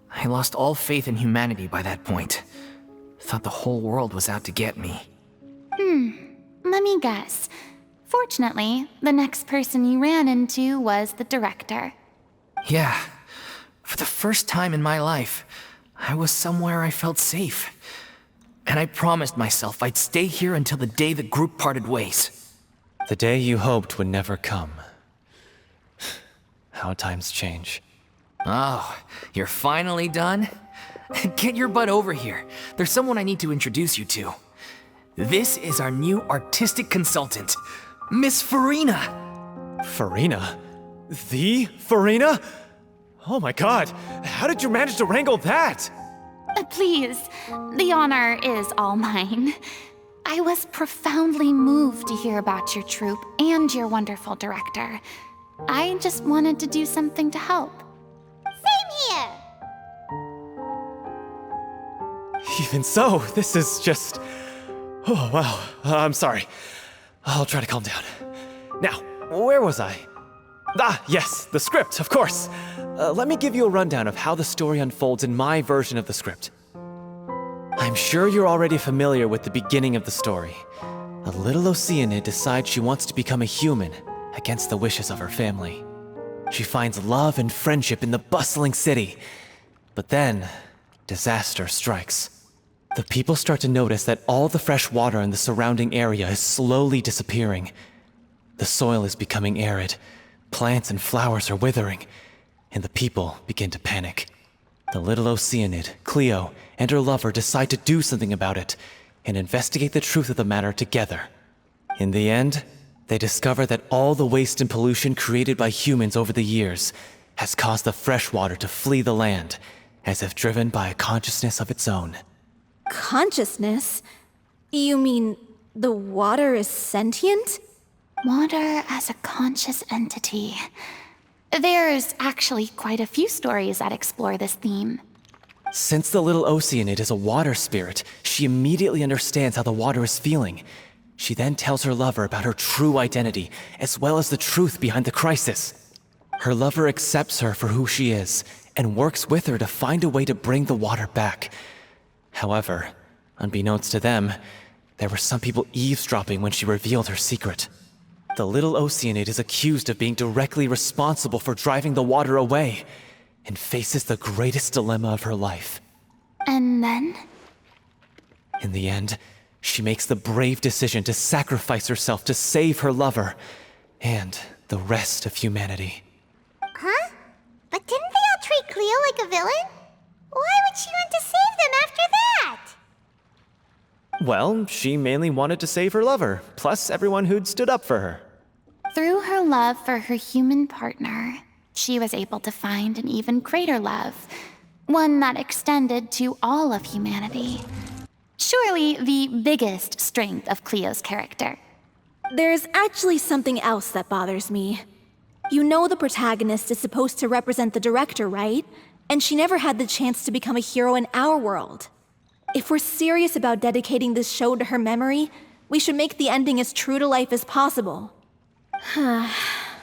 I lost all faith in humanity by that point. Thought the whole world was out to get me. Let me guess. Fortunately, the next person you ran into was the director. Yeah. For the first time in my life, I was somewhere I felt safe. And I promised myself I'd stay here until the day the group parted ways. The day you hoped would never come. How times change. Oh, you're finally done? Get your butt over here. There's someone I need to introduce you to. This is our new artistic consultant, Miss Furina. Furina? The Furina? Oh my god, how did you manage to wrangle that? Please, the honor is all mine. I was profoundly moved to hear about your troupe and your wonderful director. I just wanted to do something to help. Same here. Even so, this is just... Oh, wow. I'm sorry. I'll try to calm down. Now, where was I? Ah, yes, the script, of course. Let me give you a rundown of how the story unfolds in my version of the script. I'm sure you're already familiar with the beginning of the story. A little Oceanid decides she wants to become a human against the wishes of her family. She finds love and friendship in the bustling city. But then, disaster strikes. The people start to notice that all the fresh water in the surrounding area is slowly disappearing. The soil is becoming arid, plants and flowers are withering, and the people begin to panic. The little Oceanid, Cleo, and her lover decide to do something about it and investigate the truth of the matter together. In the end, they discover that all the waste and pollution created by humans over the years has caused the fresh water to flee the land, as if driven by a consciousness of its own. Consciousness? You mean the water is sentient? Water as a conscious entity. There's actually quite a few stories that explore this theme. Since the little Oceanid is a water spirit, she immediately understands how the water is feeling. She then tells her lover about her true identity, as well as the truth behind the crisis. Her lover accepts her for who she is, and works with her to find a way to bring the water back. However, unbeknownst to them, there were some people eavesdropping when she revealed her secret. The little Oceanid is accused of being directly responsible for driving the water away, and faces the greatest dilemma of her life. And then? In the end, She makes the brave decision to sacrifice herself to save her lover and the rest of humanity. Huh? But didn't they all treat Cleo like a villain? Why would she want to save them after that? Well, she mainly wanted to save her lover, plus everyone who'd stood up for her. Through her love for her human partner, she was able to find an even greater love, one that extended to all of humanity. Surely the biggest strength of Cleo's character. There's actually something else that bothers me. You know the protagonist is supposed to represent the director, right? And she never had the chance to become a hero in our world. If we're serious about dedicating this show to her memory, we should make the ending as true to life as possible.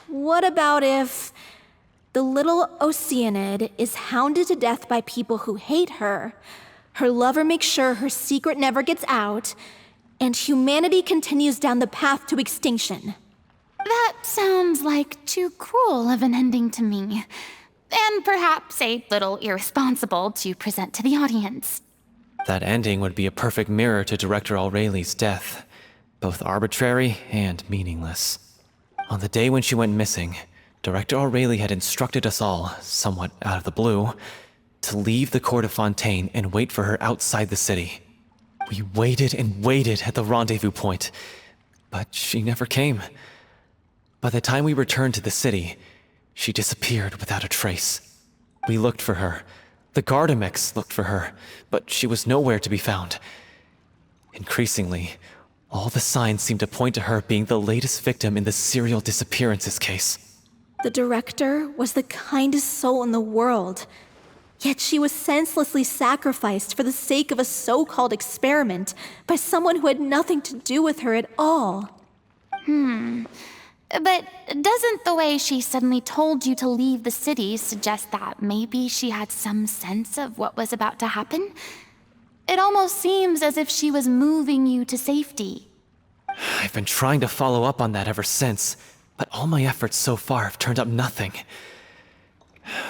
What about if the little Oceanid is hounded to death by people who hate her, her lover makes sure her secret never gets out, and humanity continues down the path to extinction? That sounds like too cruel of an ending to me, and perhaps a little irresponsible to present to the audience. That ending would be a perfect mirror to Director Aureli's death, both arbitrary and meaningless. On the day when she went missing, Director Aureli had instructed us all, somewhat out of the blue, to leave the court of Fontaine and wait for her outside the city. We waited and waited at the rendezvous point, but she never came. By the time we returned to the city, she disappeared without a trace. We looked for her. The Gardamex looked for her, but she was nowhere to be found. Increasingly, all the signs seemed to point to her being the latest victim in the serial disappearances case. The director was the kindest soul in the world, yet she was senselessly sacrificed for the sake of a so-called experiment by someone who had nothing to do with her at all. But doesn't the way she suddenly told you to leave the city suggest that maybe she had some sense of what was about to happen? It almost seems as if she was moving you to safety. I've been trying to follow up on that ever since, but all my efforts so far have turned up nothing.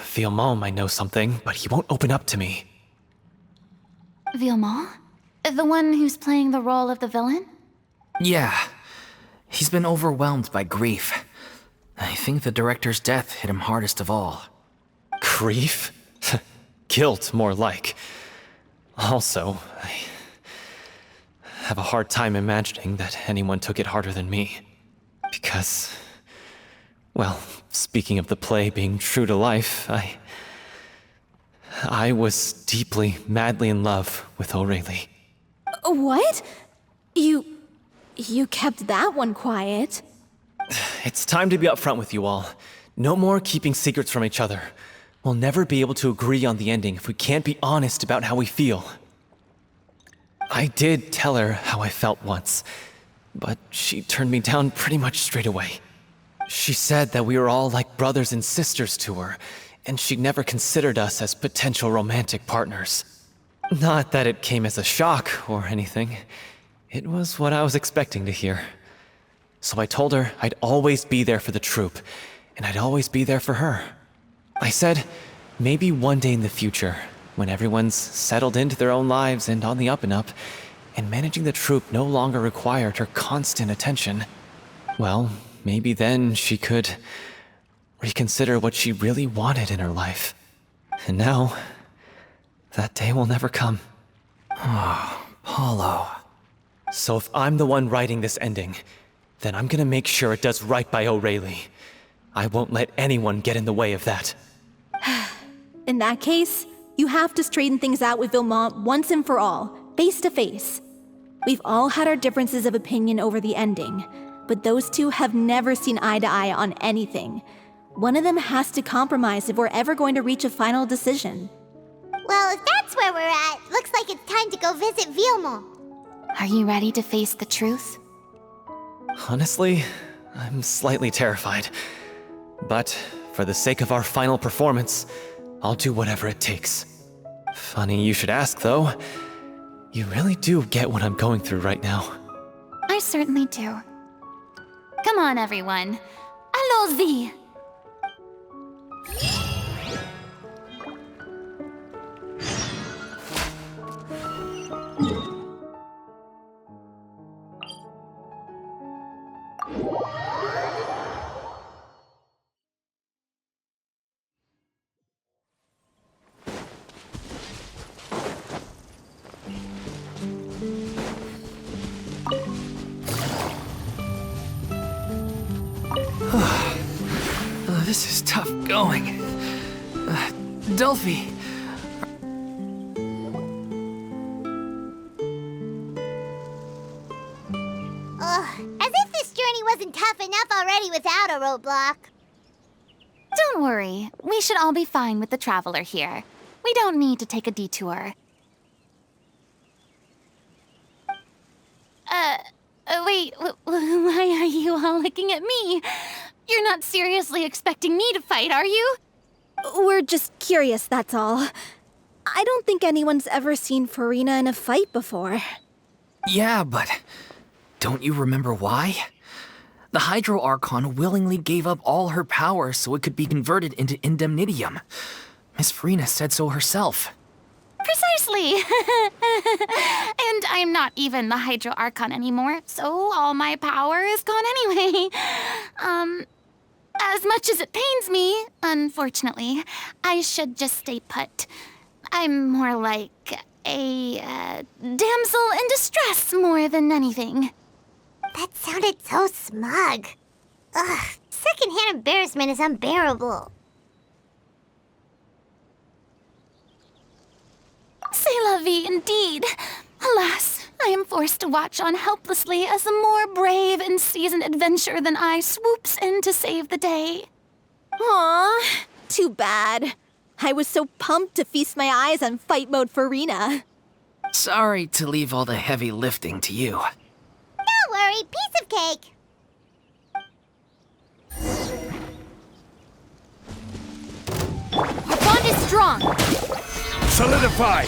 Villemont might know something, but he won't open up to me. Villemont? The one who's playing the role of the villain? Yeah. He's been overwhelmed by grief. I think the director's death hit him hardest of all. Grief? Guilt, more like. Also, I have a hard time imagining that anyone took it harder than me. Because, well, speaking of the play being true to life, I was deeply, madly in love with Aurelie. What? You kept that one quiet. It's time to be upfront with you all. No more keeping secrets from each other. We'll never be able to agree on the ending if we can't be honest about how we feel. I did tell her how I felt once, but she turned me down pretty much straight away. She said that we were all like brothers and sisters to her, and she'd never considered us as potential romantic partners. Not that it came as a shock or anything. It was what I was expecting to hear. So I told her I'd always be there for the troupe, and I'd always be there for her. I said, maybe one day in the future, when everyone's settled into their own lives and on the up and up, and managing the troupe no longer required her constant attention, well, maybe then she could reconsider what she really wanted in her life. And now, that day will never come. Paulo. So if I'm the one writing this ending, then I'm gonna make sure it does right by Aurelie. I won't let anyone get in the way of that. In that case, you have to straighten things out with Villemont once and for all, face to face. We've all had our differences of opinion over the ending, but those two have never seen eye to eye on anything. One of them has to compromise if we're ever going to reach a final decision. Well, if that's where we're at, looks like it's time to go visit Villemont. Are you ready to face the truth? Honestly, I'm slightly terrified. But for the sake of our final performance, I'll do whatever it takes. Funny you should ask, though. You really do get what I'm going through right now. I certainly do. Come on, everyone. Allons-y! this is tough going. Delphi, As if this journey wasn't tough enough already without a roadblock. Don't worry. We should all be fine with the traveler here. We don't need to take a detour. Wait, why are you all looking at me? You're not seriously expecting me to fight, are you? We're just curious, that's all. I don't think anyone's ever seen Furina in a fight before. yeah, but don't you remember why? The Hydro Archon willingly gave up all her power so it could be converted into indemnitium. Miss Furina said so herself. Precisely. And I'm not even the Hydro Archon anymore, so all my power is gone anyway. As much as it pains me, unfortunately, I should just stay put. I'm more like a damsel in distress more than anything. That sounded so smug. Ugh, secondhand embarrassment is unbearable. C'est la vie indeed. Alas, I am forced to watch on helplessly as a more brave and seasoned adventurer than I swoops in to save the day. Aw, too bad. I was so pumped to feast my eyes on fight mode Furina. Sorry to leave all the heavy lifting to you. Don't worry, piece of cake. Our bond is strong. Solidify!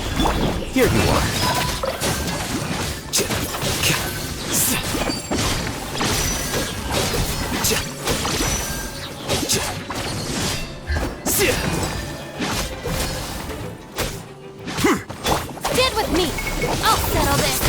Here you are. Stand with me. I'll settle this.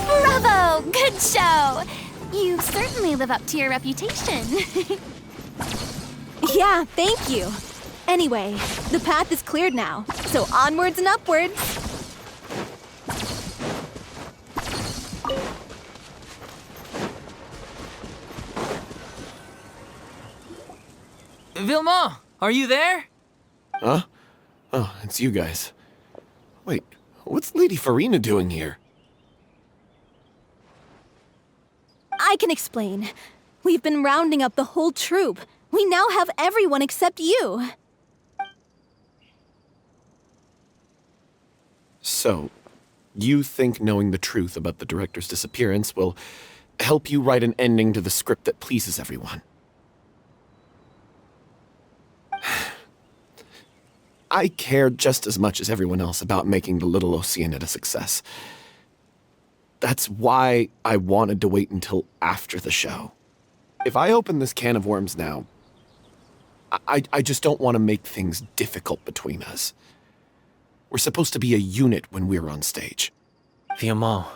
Bravo! Good show! You certainly live up to your reputation. Yeah, thank you. Anyway, the path is cleared now, so onwards and upwards. Vilma, are you there? Huh? Oh, it's you guys. Wait, what's Lady Furina doing here? I can explain. We've been rounding up the whole troupe. We now have everyone except you. So, you think knowing the truth about the director's disappearance will help you write an ending to the script that pleases everyone? I care just as much as everyone else about making the Little Oceanid a success. That's why I wanted to wait until after the show. If I open this can of worms now, I just don't want to make things difficult between us. We're supposed to be a unit when we're on stage. Vilma,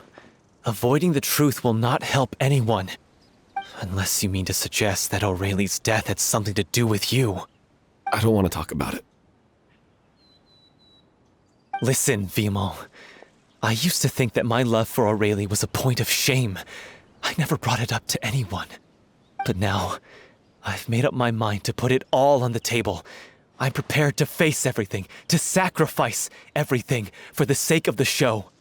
avoiding the truth will not help anyone. Unless you mean to suggest that Aurelie's death had something to do with you. I don't want to talk about it. Listen, Vilma. I used to think that my love for Aurelie was a point of shame. I never brought it up to anyone. But now, I've made up my mind to put it all on the table. I'm prepared to face everything, to sacrifice everything for the sake of the show.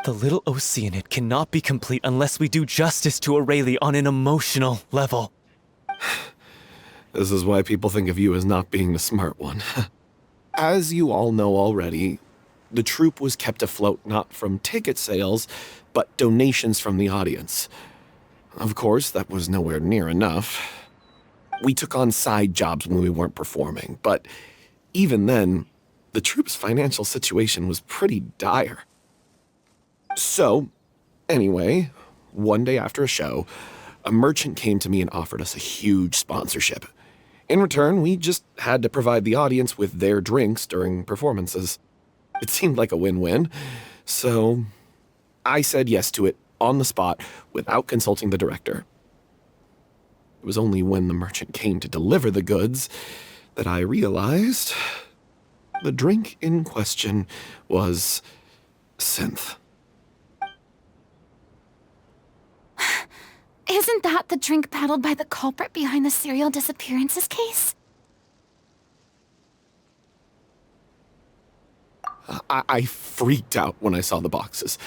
The Little Oceanid cannot be complete unless we do justice to Aurelie on an emotional level. This is why people think of you as not being the smart one. As you all know already, the troupe was kept afloat not from ticket sales, but donations from the audience. Of course, that was nowhere near enough. We took on side jobs when we weren't performing, but even then, the troupe's financial situation was pretty dire. So, anyway, one day after a show, a merchant came to me and offered us a huge sponsorship. In return, we just had to provide the audience with their drinks during performances. It seemed like a win-win, so I said yes to it on the spot without consulting the director. It was only when the merchant came to deliver the goods that I realized the drink in question was synth. Isn't that the drink peddled by the culprit behind the serial disappearances case? I freaked out when I saw the boxes.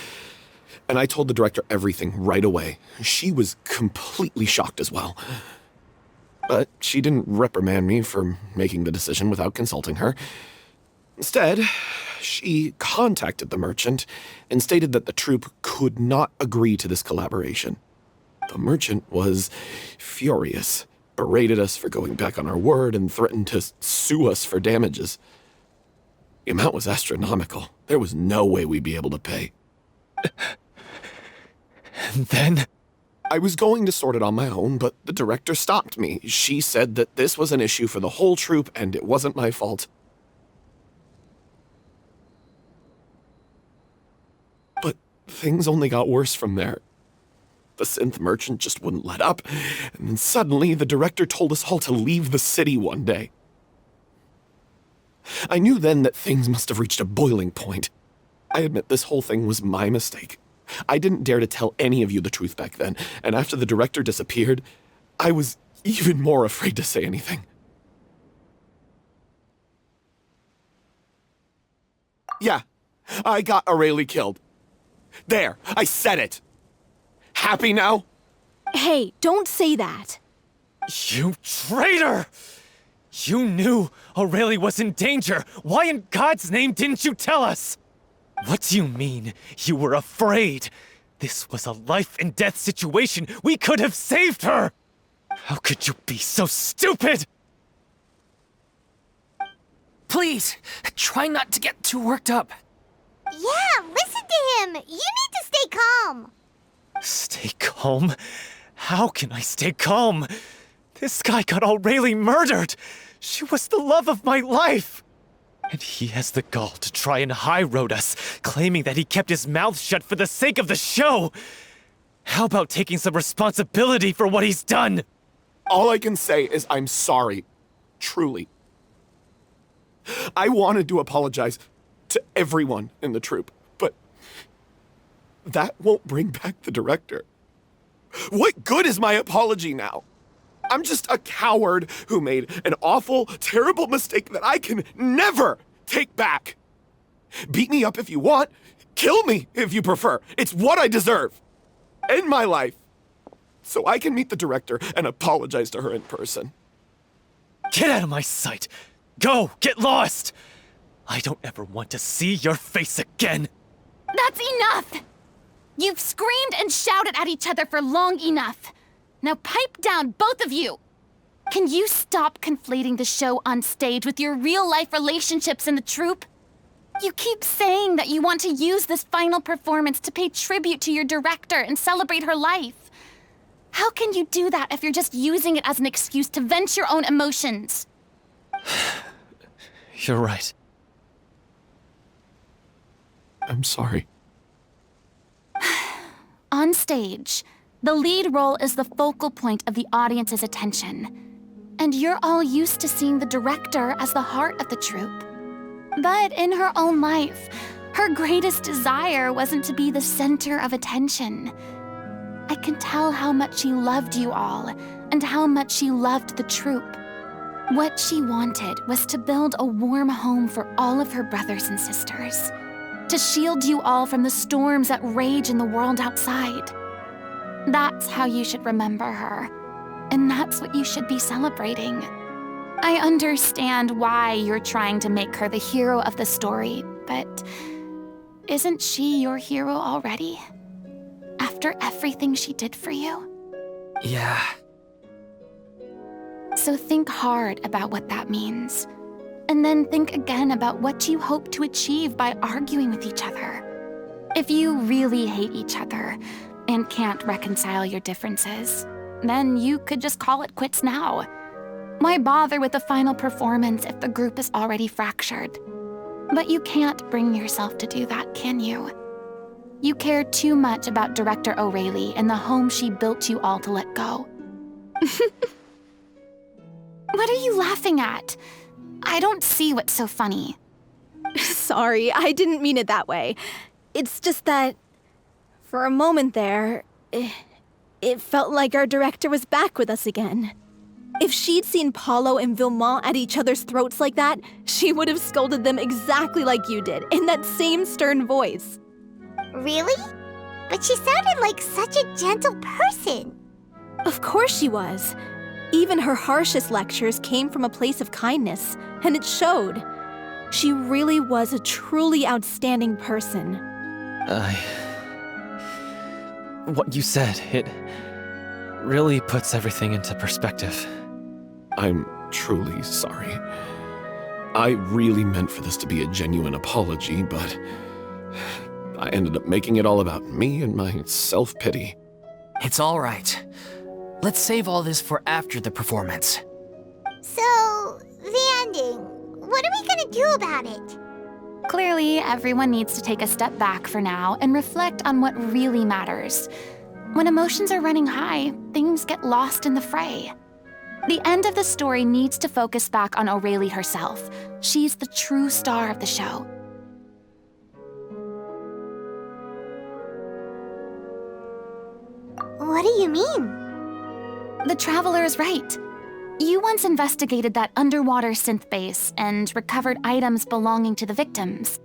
And I told the director everything right away. She was completely shocked as well. But she didn't reprimand me for making the decision without consulting her. Instead, she contacted the merchant and stated that the troupe could not agree to this collaboration. The merchant was furious, berated us for going back on our word, and threatened to sue us for damages. The amount was astronomical. There was no way we'd be able to pay. And then? I was going to sort it on my own, but the director stopped me. She said that this was an issue for the whole troupe and it wasn't my fault. But things only got worse from there. The synth merchant just wouldn't let up, and then suddenly the director told us all to leave the city one day. I knew then that things must have reached a boiling point. I admit this whole thing was my mistake. I didn't dare to tell any of you the truth back then, and after the director disappeared, I was even more afraid to say anything. Yeah, I got Aurelie killed. There, I said it. Happy now? Hey, don't say that. You traitor! You knew Aurelie was in danger. Why in God's name didn't you tell us? What do you mean, you were afraid? This was a life and death situation. We could have saved her! How could you be so stupid? Please, try not to get too worked up. Yeah, listen to him. You need to stay calm. Stay calm? How can I stay calm? This guy got Aurelie murdered! She was the love of my life! And he has the gall to try and high-road us, claiming that he kept his mouth shut for the sake of the show! How about taking some responsibility for what he's done? All I can say is I'm sorry. Truly. I wanted to apologize to everyone in the troupe, but that won't bring back the director. What good is my apology now? I'm just a coward who made an awful, terrible mistake that I can never take back. Beat me up if you want. Kill me if you prefer. It's what I deserve. End my life. So I can meet the director and apologize to her in person. Get out of my sight! Go! Get lost! I don't ever want to see your face again! That's enough! You've screamed and shouted at each other for long enough. Now pipe down, both of you! Can you stop conflating the show on stage with your real-life relationships in the troupe? You keep saying that you want to use this final performance to pay tribute to your director and celebrate her life. How can you do that if you're just using it as an excuse to vent your own emotions? You're right. I'm sorry. On stage, the lead role is the focal point of the audience's attention. And you're all used to seeing the director as the heart of the troupe. But in her own life, her greatest desire wasn't to be the center of attention. I can tell how much she loved you all, and how much she loved the troupe. What she wanted was to build a warm home for all of her brothers and sisters. To shield you all from the storms that rage in the world outside. That's how you should remember her. And that's what you should be celebrating. I understand why you're trying to make her the hero of the story, but isn't she your hero already? After everything she did for you? Yeah. So think hard about what that means. And then think again about what you hope to achieve by arguing with each other. If you really hate each other and can't reconcile your differences, then you could just call it quits now. Why bother with the final performance if the group is already fractured? But you can't bring yourself to do that, can you? You care too much about Director Aurelie and the home she built you all to let go. What are you laughing at? I don't see what's so funny. Sorry, I didn't mean it that way. It's just that, for a moment there, it felt like our director was back with us again. If she'd seen Paulo and Vilmont at each other's throats like that, she would have scolded them exactly like you did, in that same stern voice. Really? But she sounded like such a gentle person. Of course she was. Even her harshest lectures came from a place of kindness, and it showed. She really was a truly outstanding person. What you said, it really puts everything into perspective. I'm truly sorry. I really meant for this to be a genuine apology, but I ended up making it all about me and my self-pity. It's all right. Let's save all this for after the performance. So, the ending. What are we gonna do about it? Clearly, everyone needs to take a step back for now and reflect on what really matters. When emotions are running high, things get lost in the fray. The end of the story needs to focus back on Aurelie herself. She's the true star of the show. What do you mean? The Traveler is right. You once investigated that underwater synth base and recovered items belonging to the victims.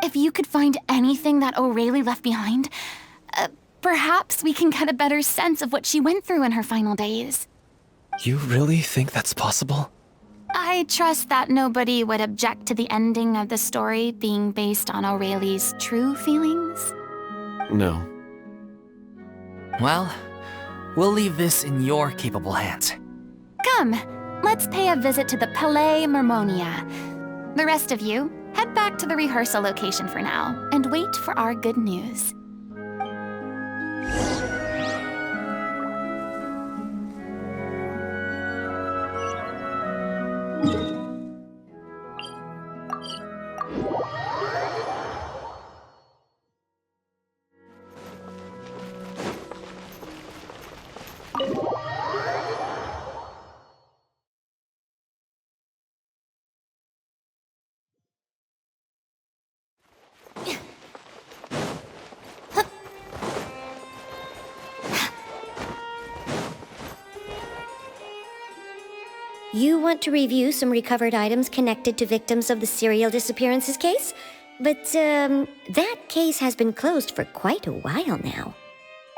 If you could find anything that Aurelie left behind, perhaps we can get a better sense of what she went through in her final days. You really think that's possible? I trust that nobody would object to the ending of the story being based on Aurelie's true feelings. No. Well, we'll leave this in your capable hands. Come, let's pay a visit to the Palais Mermonia. The rest of you, head back to the rehearsal location for now and wait for our good news. You want to review some recovered items connected to victims of the serial disappearances case? But, that case has been closed for quite a while now.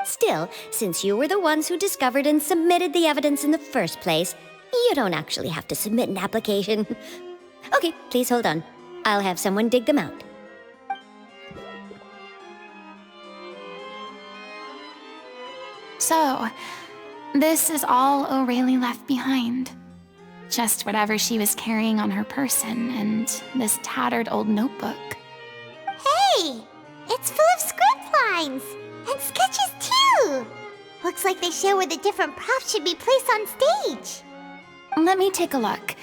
Still, since you were the ones who discovered and submitted the evidence in the first place, you don't actually have to submit an application. Okay, please hold on. I'll have someone dig them out. So, this is all Aurelie left behind. Just whatever she was carrying on her person and this tattered old notebook. Hey! It's full of script lines! And sketches too! Looks like they show where the different props should be placed on stage. Let me take a look.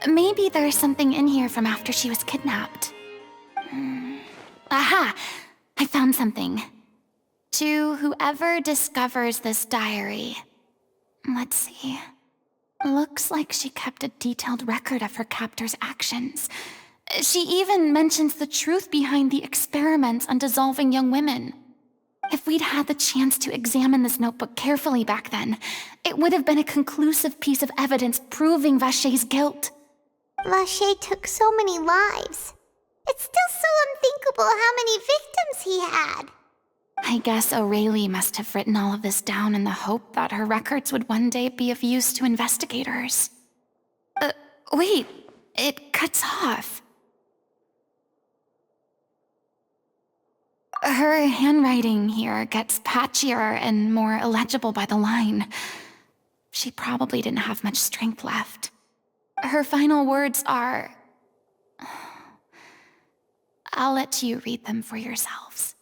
Maybe there's something in here from after she was kidnapped. Aha! I found something. To whoever discovers this diary. Let's see. Looks like she kept a detailed record of her captor's actions. She even mentions the truth behind the experiments on dissolving young women. If we'd had the chance to examine this notebook carefully back then, it would have been a conclusive piece of evidence proving Vachey's guilt. Vachey took so many lives. It's still so unthinkable how many victims he had. I guess Aurelie must have written all of this down in the hope that her records would one day be of use to investigators. Wait, it cuts off. Her handwriting here gets patchier and more illegible by the line. She probably didn't have much strength left. Her final words are... I'll let you read them for yourselves.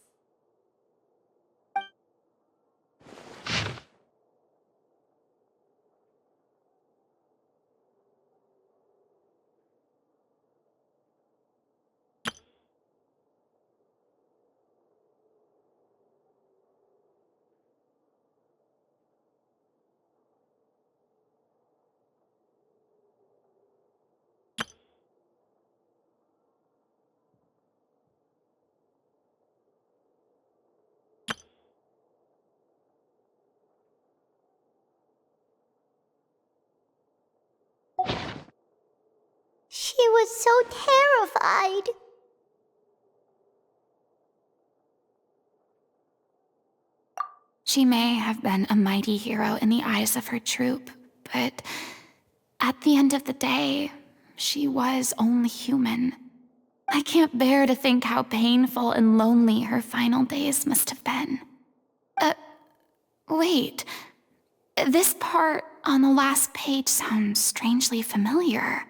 She was so terrified. She may have been a mighty hero in the eyes of her troop, but at the end of the day, she was only human. I can't bear to think how painful and lonely her final days must have been. Wait. This part on the last page sounds strangely familiar.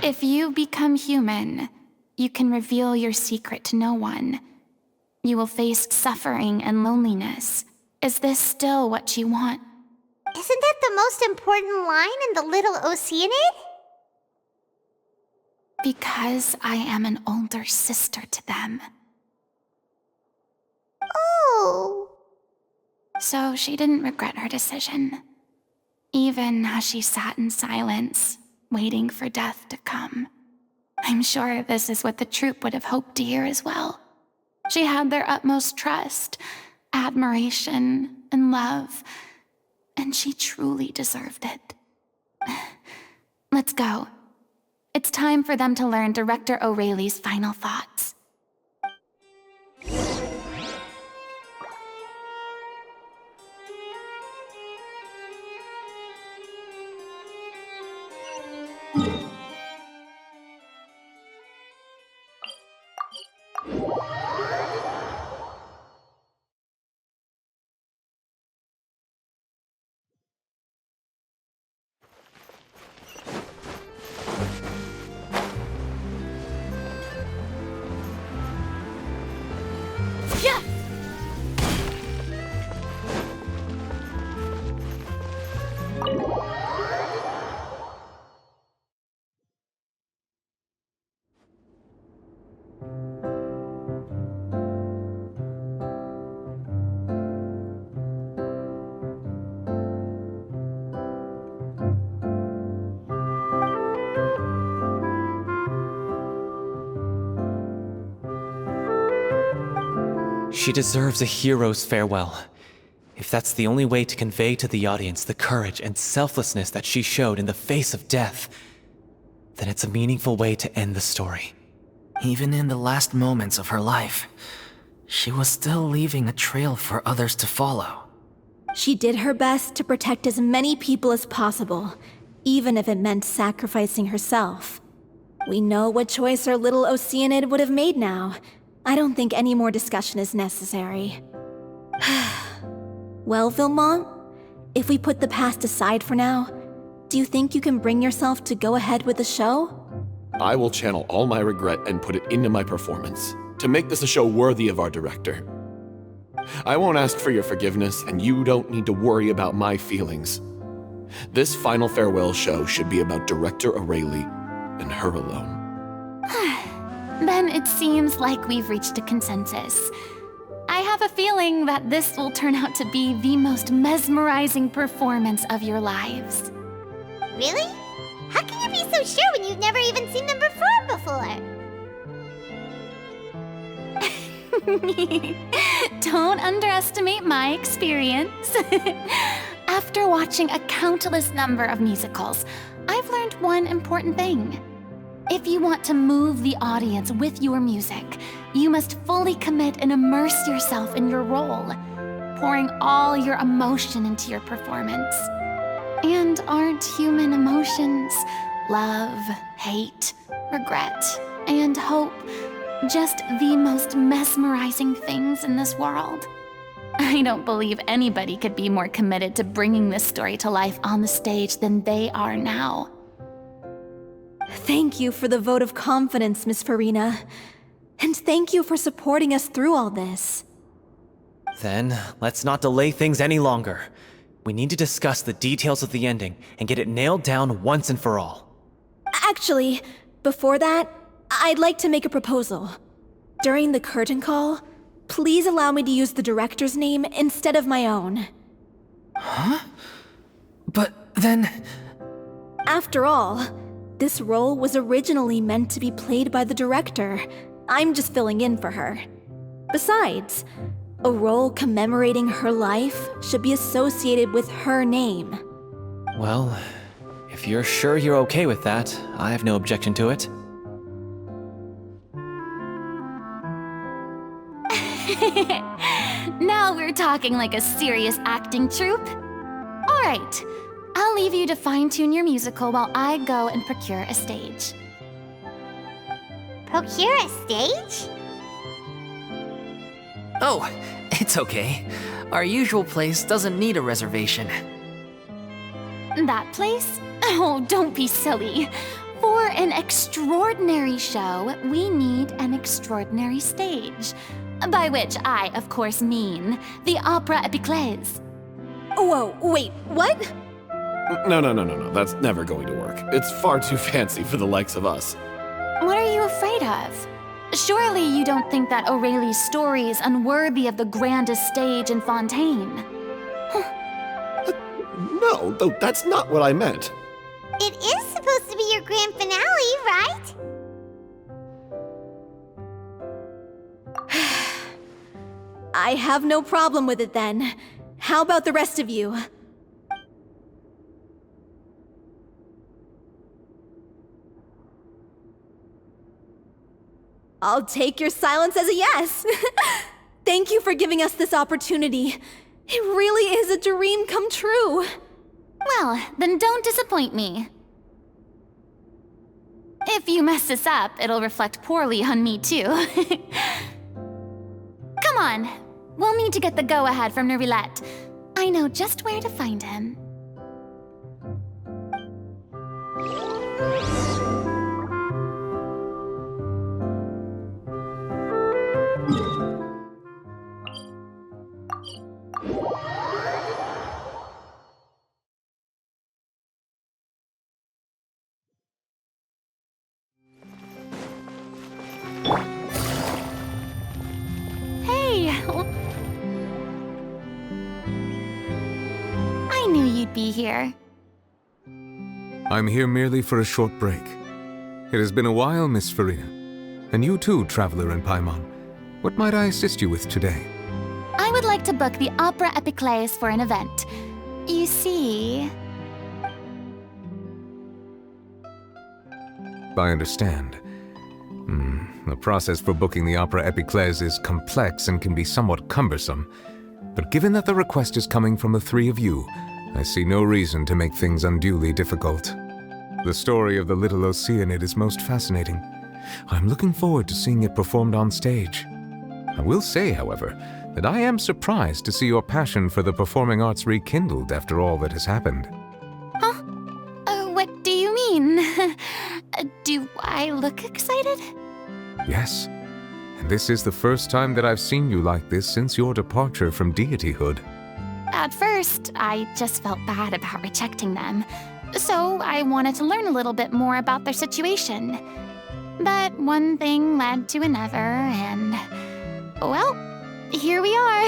If you become human, you can reveal your secret to no one. You will face suffering and loneliness. Is this still what you want? Isn't that the most important line in the Little Oceanid? Because I am an older sister to them. Oh. So she didn't regret her decision, even as she sat in silence, waiting for death to come. I'm sure this is what the troupe would have hoped to hear as well. She had their utmost trust, admiration, and love, and she truly deserved it. Let's go. It's time for them to learn Director O'Reilly's final thoughts. She deserves a hero's farewell. If that's the only way to convey to the audience the courage and selflessness that she showed in the face of death, then it's a meaningful way to end the story. Even in the last moments of her life, she was still leaving a trail for others to follow. She did her best to protect as many people as possible, even if it meant sacrificing herself. We know what choice our little Oceanid would have made now. I don't think any more discussion is necessary. Well, Vilmont, if we put the past aside for now, do you think you can bring yourself to go ahead with the show? I will channel all my regret and put it into my performance, to make this a show worthy of our director. I won't ask for your forgiveness, and you don't need to worry about my feelings. This final farewell show should be about Director O'Reilly and her alone. Then it seems like we've reached a consensus. I have a feeling that this will turn out to be the most mesmerizing performance of your lives. Really? How can you be so sure when you've never even seen them perform before? Don't underestimate my experience. After watching a countless number of musicals, I've learned one important thing. If you want to move the audience with your music, you must fully commit and immerse yourself in your role, pouring all your emotion into your performance. And aren't human emotions, love, hate, regret, and hope, just the most mesmerizing things in this world? I don't believe anybody could be more committed to bringing this story to life on the stage than they are now. Thank you for the vote of confidence, Miss Furina. And thank you for supporting us through all this. Then, let's not delay things any longer. We need to discuss the details of the ending and get it nailed down once and for all. Actually, before that, I'd like to make a proposal. During the curtain call, please allow me to use the director's name instead of my own. Huh? But then... After all, this role was originally meant to be played by the director. I'm just filling in for her. Besides, a role commemorating her life should be associated with her name. Well, if you're sure you're okay with that, I have no objection to it. Now we're talking like a serious acting troupe. All right, I'll leave you to fine-tune your musical while I go and procure a stage. Procure a stage? Oh, it's okay. Our usual place doesn't need a reservation. That place? Oh, don't be silly. For an extraordinary show, we need an extraordinary stage. By which I, of course, mean the Opera Epiclese. Whoa, wait, what? No. That's never going to work. It's far too fancy for the likes of us. What are you afraid of? Surely you don't think that Aurelie's story is unworthy of the grandest stage in Fontaine. No, though that's not what I meant. It is supposed to be your grand finale, right? I have no problem with it then. How about the rest of you? I'll take your silence as a yes. Thank you for giving us this opportunity. It really is a dream come true. Well, then don't disappoint me. If you mess this up, it'll reflect poorly on me too. Come on, we'll need to get the go-ahead from Nervilette. I know just where to find him. I knew you'd be here. I'm here merely for a short break. It has been a while, Miss Furina. And you too, traveler in Paimon. What might I assist you with today? I would like to book the Opera Epiclese for an event. You see... I understand. The process for booking the Opera Epiclese is complex and can be somewhat cumbersome. But given that the request is coming from the three of you, I see no reason to make things unduly difficult. The story of the little Oceanid is most fascinating. I'm looking forward to seeing it performed on stage. I will say, however, that I am surprised to see your passion for the performing arts rekindled after all that has happened. Huh? What do you mean? Do I look excited? Yes. And this is the first time that I've seen you like this since your departure from deityhood. At first, I just felt bad about rejecting them. So I wanted to learn a little bit more about their situation. But one thing led to another, and... well, here we are.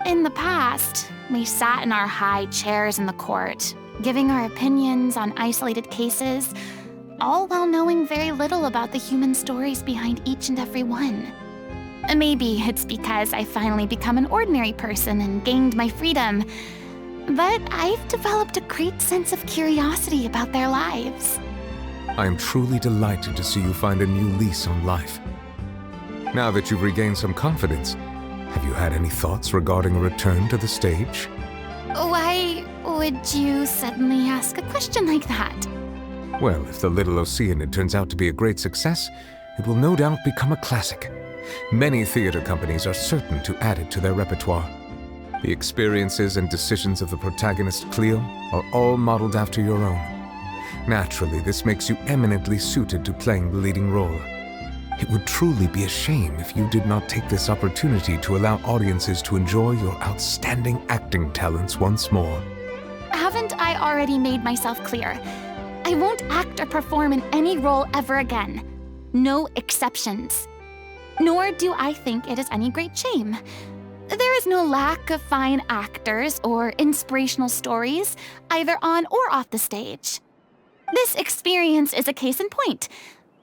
In the past, we sat in our high chairs in the court, giving our opinions on isolated cases, all while knowing very little about the human stories behind each and every one. Maybe it's because I finally become an ordinary person and gained my freedom, but I've developed a great sense of curiosity about their lives. I am truly delighted to see you find a new lease on life. Now that you've regained some confidence, have you had any thoughts regarding a return to the stage? Why would you suddenly ask a question like that? Well, if the Little Oceanid turns out to be a great success, it will no doubt become a classic. Many theater companies are certain to add it to their repertoire. The experiences and decisions of the protagonist Cleo are all modeled after your own. Naturally, this makes you eminently suited to playing the leading role. It would truly be a shame if you did not take this opportunity to allow audiences to enjoy your outstanding acting talents once more. Haven't I already made myself clear? I won't act or perform in any role ever again. No exceptions. Nor do I think it is any great shame. There is no lack of fine actors or inspirational stories, either on or off the stage. This experience is a case in point.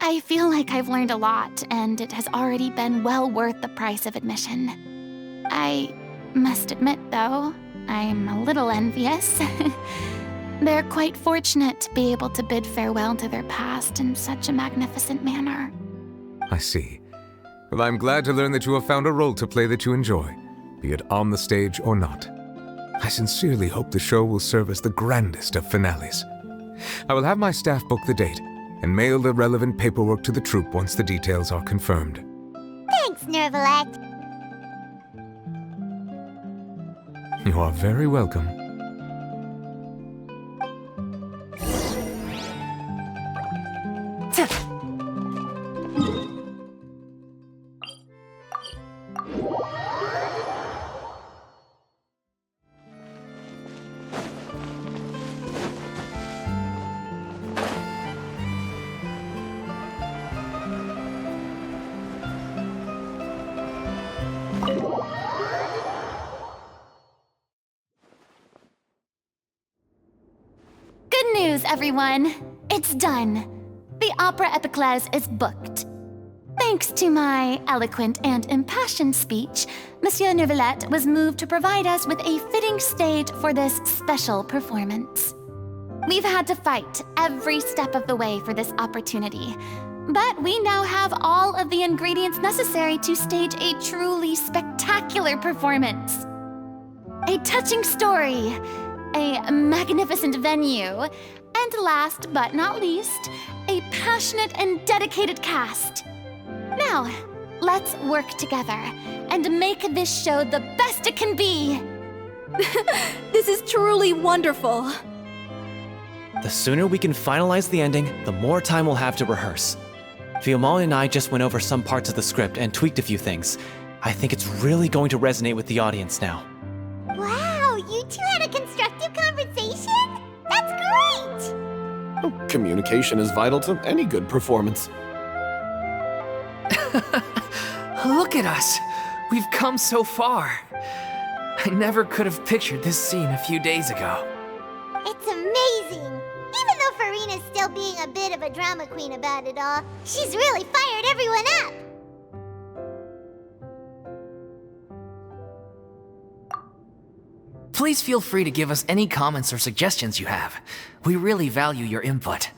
I feel like I've learned a lot, and it has already been well worth the price of admission. I must admit, though, I'm a little envious. They're quite fortunate to be able to bid farewell to their past in such a magnificent manner. I see. Well, I'm glad to learn that you have found a role to play that you enjoy, be it on the stage or not. I sincerely hope the show will serve as the grandest of finales. I will have my staff book the date and mail the relevant paperwork to the troupe once the details are confirmed. Thanks, Nervalette. You are very welcome. Good news, everyone! It's done. The Opera Epiclese is booked. Thanks to my eloquent and impassioned speech, Monsieur Neuvillette was moved to provide us with a fitting stage for this special performance. We've had to fight every step of the way for this opportunity, but we now have all of the ingredients necessary to stage a truly spectacular performance. A touching story, a magnificent venue, and last but not least, a passionate and dedicated cast. Now, let's work together and make this show the best it can be. This is truly wonderful. The sooner we can finalize the ending, the more time we'll have to rehearse. Fiumali and I just went over some parts of the script and tweaked a few things. I think it's really going to resonate with the audience now. Wow, you two had a constructive conversation? That's great! Oh, communication is vital to any good performance. Look at us! We've come so far. I never could have pictured this scene a few days ago. It's amazing! Even though Furina's still being a bit of a drama queen about it all, she's really fired everyone up! Please feel free to give us any comments or suggestions you have. We really value your input.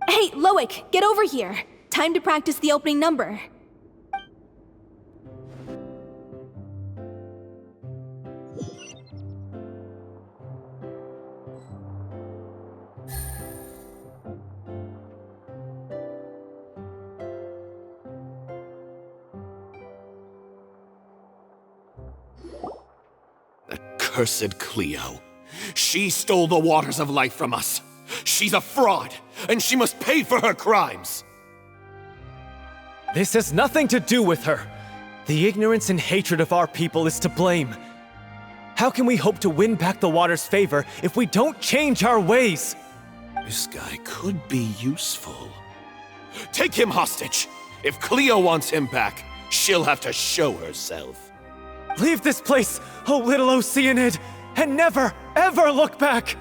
Hey, Loic, get over here. Time to practice the opening number. Cursed Cleo. She stole the waters of life from us. She's a fraud, and she must pay for her crimes. This has nothing to do with her. The ignorance and hatred of our people is to blame. How can we hope to win back the water's favor if we don't change our ways? This guy could be useful. Take him hostage. If Cleo wants him back, she'll have to show herself. Leave this place, oh little Oceanid, and never, ever look back!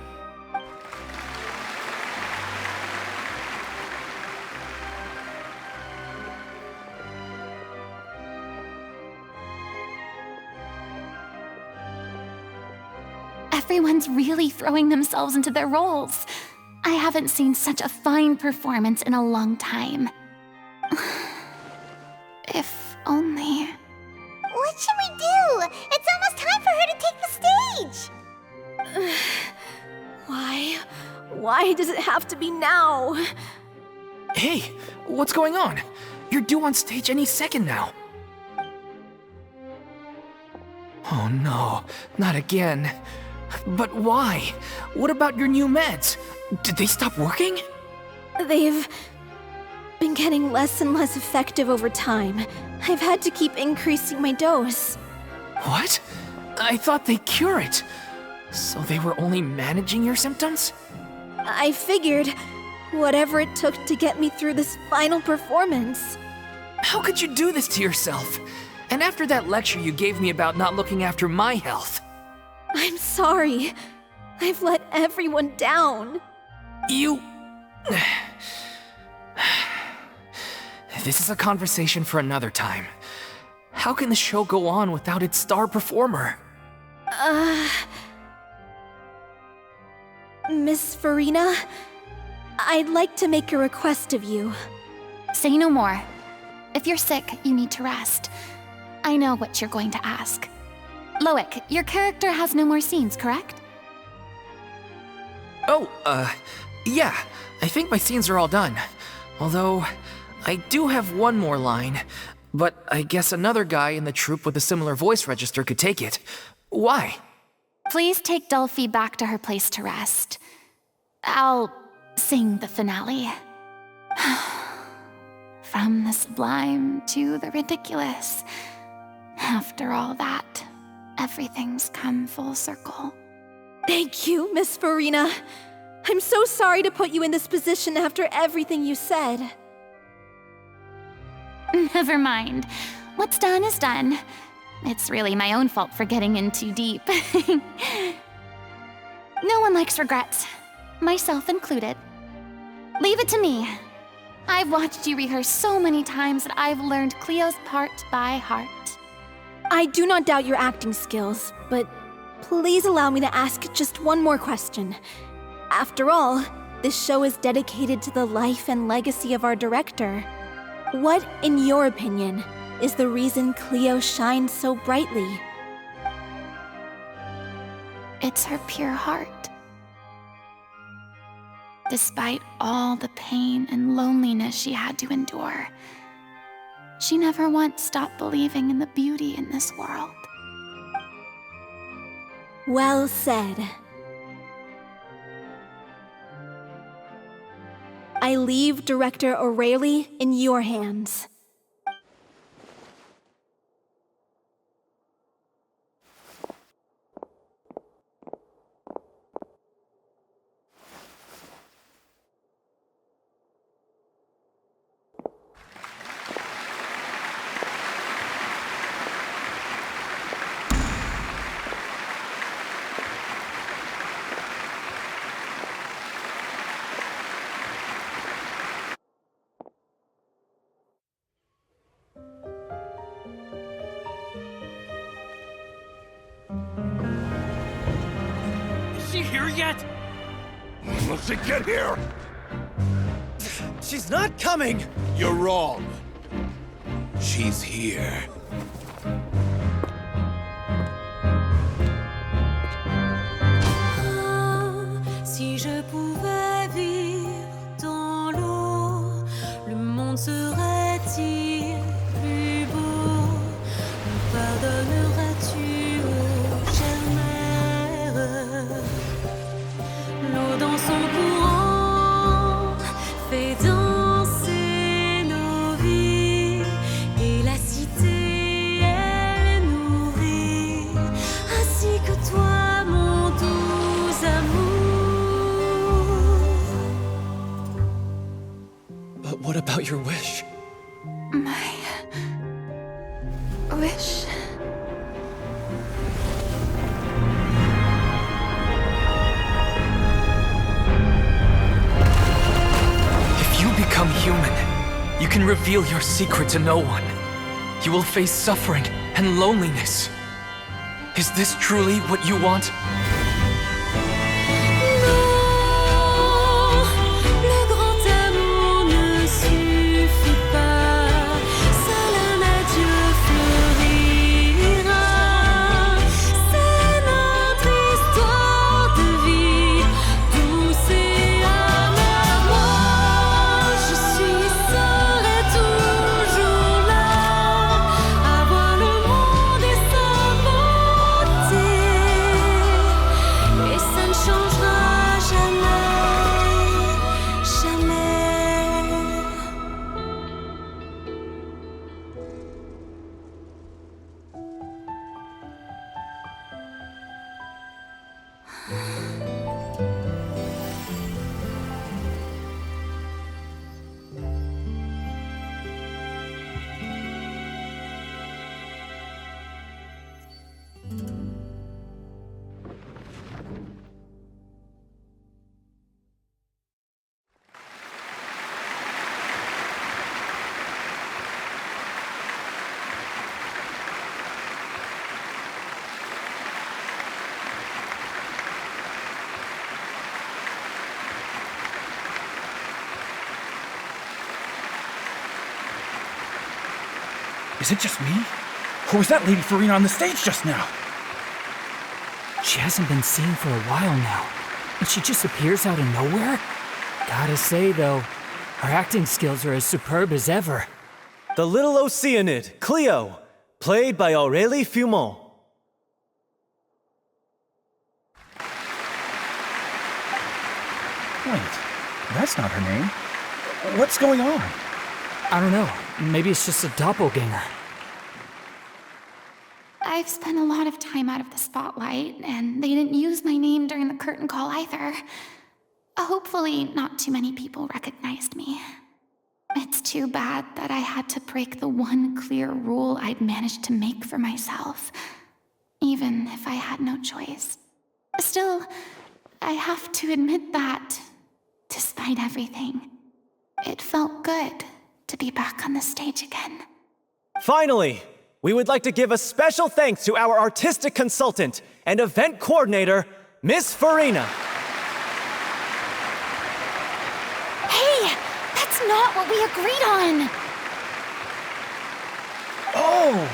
Everyone's really throwing themselves into their roles. I haven't seen such a fine performance in a long time. If only... What should we do? It's almost time for her to take the stage! Why? Why does it have to be now? Hey, what's going on? You're due on stage any second now. Oh no, not again. But why? What about your new meds? Did they stop working? They've been getting less and less effective over time. I've had to keep increasing my dose. What? I thought they cure it. So they were only managing your symptoms? I figured whatever it took to get me through this final performance. How could you do this to yourself? And after that lecture you gave me about not looking after my health. I'm sorry. I've let everyone down. You... this is a conversation for another time. How can the show go on without its star performer? Miss Furina, I'd like to make a request of you. Say no more. If you're sick, you need to rest. I know what you're going to ask. Loic, your character has no more scenes, correct? Oh, yeah. I think my scenes are all done. Although, I do have one more line. But I guess another guy in the troupe with a similar voice register could take it. Why? Please take Delphi back to her place to rest. I'll sing the finale. From the sublime to the ridiculous. After all that, everything's come full circle. Thank you, Miss Furina. I'm so sorry to put you in this position after everything you said. Never mind. What's done is done. It's really my own fault for getting in too deep. No one likes regrets, myself included. Leave it to me. I've watched you rehearse so many times that I've learned Cleo's part by heart. I do not doubt your acting skills, but please allow me to ask just one more question. After all, this show is dedicated to the life and legacy of our director. What, in your opinion, is the reason Cleo shines so brightly? It's her pure heart. Despite all the pain and loneliness she had to endure, she never once stopped believing in the beauty in this world. Well said. I leave Director O'Reilly in your hands. Is she here yet? Will she get here? She's not coming! You're wrong. She's here. Si je pouvais vivre dans l'eau, le monde serait-il plus beau? Me pardonneras-tu, ô chère mère? L'eau dans son courant fait danser nos vies, et la cité elle nourrit, ainsi que toi, mon doux amour. But what about your wish? My wish. If you become human, you can reveal your secret to no one. You will face suffering and loneliness. Is this truly what you want? Le grand amour ne suffit pas, seul un adieu fleurira. C'est notre histoire de vie, douce et amère. Moi, je suis, serai toujours là, à voir le monde et sa beauté, et ça ne changera jamais, jamais. Is it just me? Or was that Lady Furina on the stage just now? She hasn't been seen for a while now, and she just appears out of nowhere? Gotta say, though, her acting skills are as superb as ever. The little Oceanid, Cleo, played by Aurélie Fumont. Wait, that's not her name. What's going on? I don't know. Maybe it's just a doppelganger. I've spent a lot of time out of the spotlight, and they didn't use my name during the curtain call either. Hopefully, not too many people recognized me. It's too bad that I had to break the one clear rule I'd managed to make for myself, even if I had no choice. Still, I have to admit that, despite everything, it felt good to be back on the stage again. Finally, we would like to give a special thanks to our artistic consultant and event coordinator, Miss Furina. Hey, that's not what we agreed on! Oh,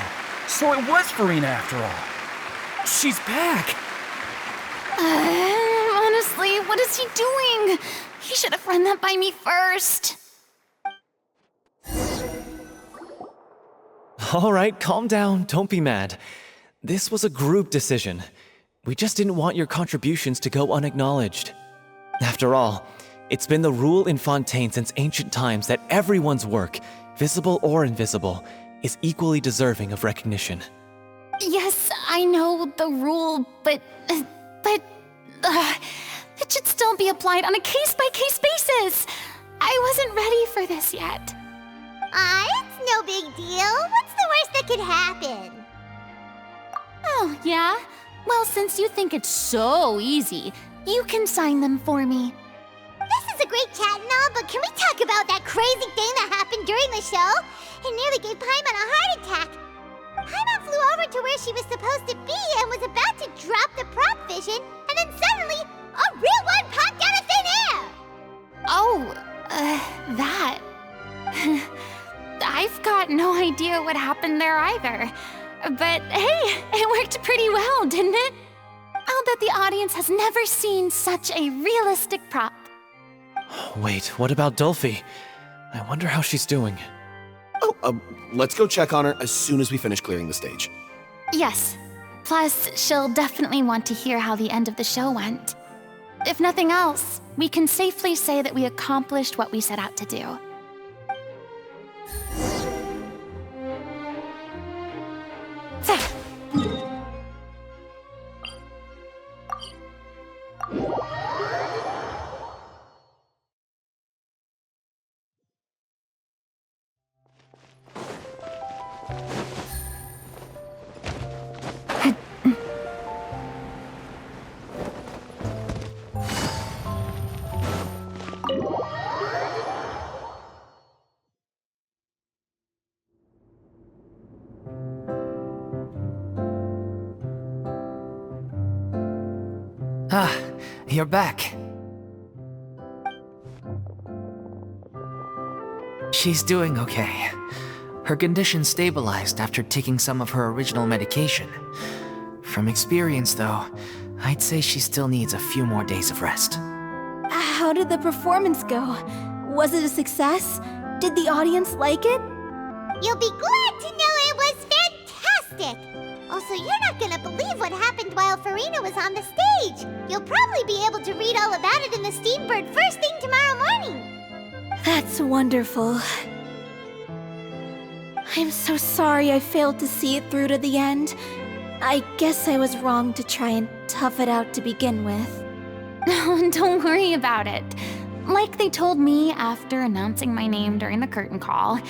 so it was Furina after all. She's back! Honestly, what is he doing? He should have run that by me first. All right, calm down, don't be mad. This was a group decision. We just didn't want your contributions to go unacknowledged. After all, it's been the rule in Fontaine since ancient times that everyone's work, visible or invisible, is equally deserving of recognition. Yes, I know the rule, but it should still be applied on a case-by-case basis. I wasn't ready for this yet. It's no big deal. What's the worst that could happen? Oh, yeah? Well, since you think it's so easy, you can sign them for me. This is a great chat and all, but can we talk about that crazy thing that happened during the show? It nearly gave Paimon a heart attack. Paimon flew over to where she was supposed to be and was about to drop the prop vision, and then suddenly, a real one popped out of thin air! Oh, that. I've got no idea what happened there either. But hey, it worked pretty well, didn't it? I'll bet the audience has never seen such a realistic prop. Wait, what about Dolphy? I wonder how she's doing. Oh, let's go check on her as soon as we finish clearing the stage. Yes. Plus, she'll definitely want to hear how the end of the show went. If nothing else, we can safely say that we accomplished what we set out to do. You're back. She's doing okay. Her condition stabilized after taking some of her original medication. From experience, though, I'd say she still needs a few more days of rest. How did the performance go? Was it a success? Did the audience like it? You'll be glad to know it was fantastic! Also, you're not gonna believe what happened while Furina was on the stage. You'll probably be able to read all about it in the Steambird first thing tomorrow morning. That's wonderful. I'm so sorry I failed to see it through to the end. I guess I was wrong to try and tough it out to begin with. Don't worry about it. Like they told me after announcing my name during the curtain call,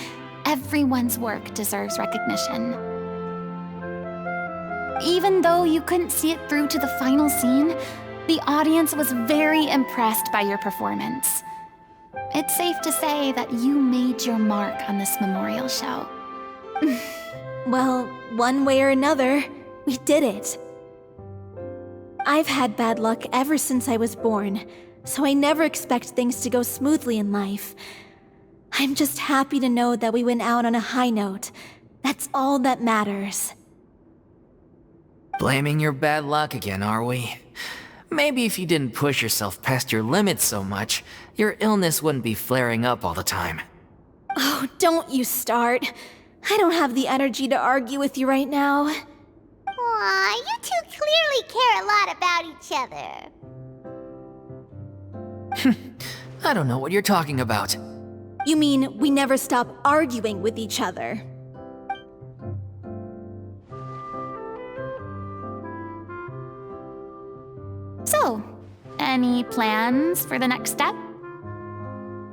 everyone's work deserves recognition. Even though you couldn't see it through to the final scene, the audience was very impressed by your performance. It's safe to say that you made your mark on this memorial show. Well, one way or another, we did it. I've had bad luck ever since I was born, so I never expect things to go smoothly in life. I'm just happy to know that we went out on a high note. That's all that matters. Blaming your bad luck again, are we? Maybe if you didn't push yourself past your limits so much, your illness wouldn't be flaring up all the time. Oh, don't you start. I don't have the energy to argue with you right now. Aw, you two clearly care a lot about each other. I don't know what you're talking about. You mean we never stop arguing with each other? So, any plans for the next step?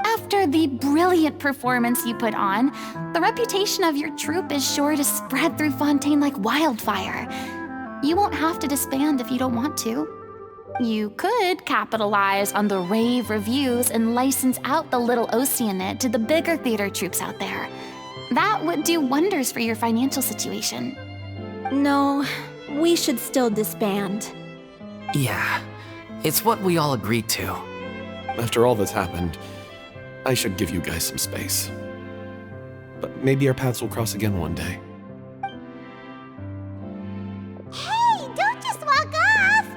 After the brilliant performance you put on, the reputation of your troupe is sure to spread through Fontaine like wildfire. You won't have to disband if you don't want to. You could capitalize on the rave reviews and license out the Little Oceanid to the bigger theater troupes out there. That would do wonders for your financial situation. No, we should still disband. Yeah, it's what we all agreed to. After all that's happened, I should give you guys some space. But maybe our paths will cross again one day. Hey, don't just walk off!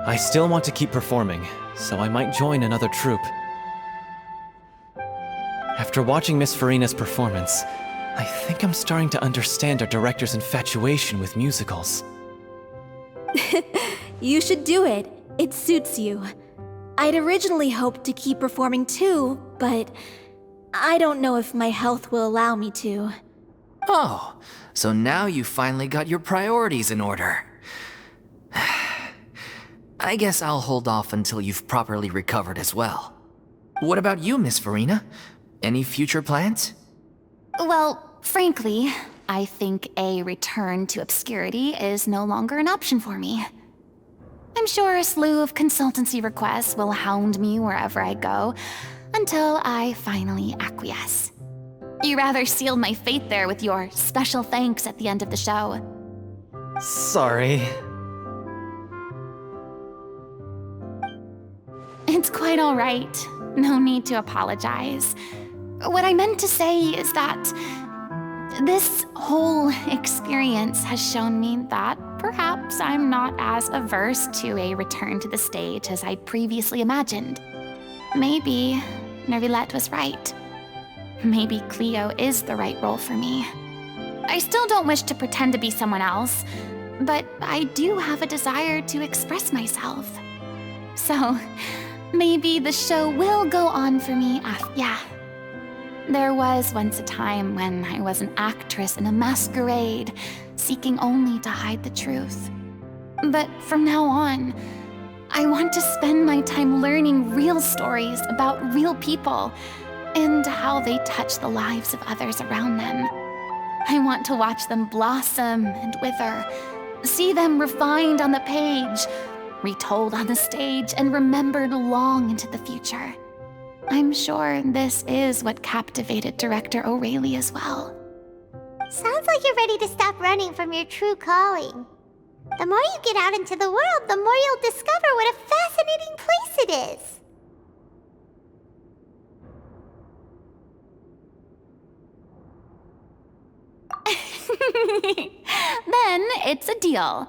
I still want to keep performing, so I might join another troupe. After watching Miss Furina's performance, I think I'm starting to understand our director's infatuation with musicals. You should do it. It suits you. I'd originally hoped to keep performing too, but I don't know if my health will allow me to. Oh, so now you finally got your priorities in order. I guess I'll hold off until you've properly recovered as well. What about you, Miss Furina? Any future plans? Well, frankly, I think a return to obscurity is no longer an option for me. I'm sure a slew of consultancy requests will hound me wherever I go, until I finally acquiesce. You rather sealed my fate there with your special thanks at the end of the show. Sorry. It's quite all right. No need to apologize. What I meant to say is that this whole experience has shown me that perhaps I'm not as averse to a return to the stage as I previously imagined. Maybe Nervilette was right. Maybe Cleo is the right role for me. I still don't wish to pretend to be someone else, but I do have a desire to express myself. So, maybe the show will go on for me yeah. There was once a time when I was an actress in a masquerade, seeking only to hide the truth. But from now on, I want to spend my time learning real stories about real people and how they touch the lives of others around them. I want to watch them blossom and wither, see them refined on the page, retold on the stage, and remembered long into the future. I'm sure this is what captivated director O'Reilly as well. Sounds like you're ready to stop running from your true calling. The more you get out into the world, the more you'll discover what a fascinating place it is. Then it's a deal.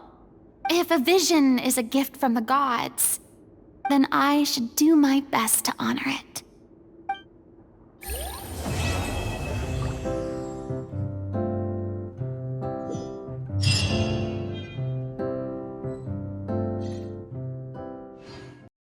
If a vision is a gift from the gods, then I should do my best to honor it.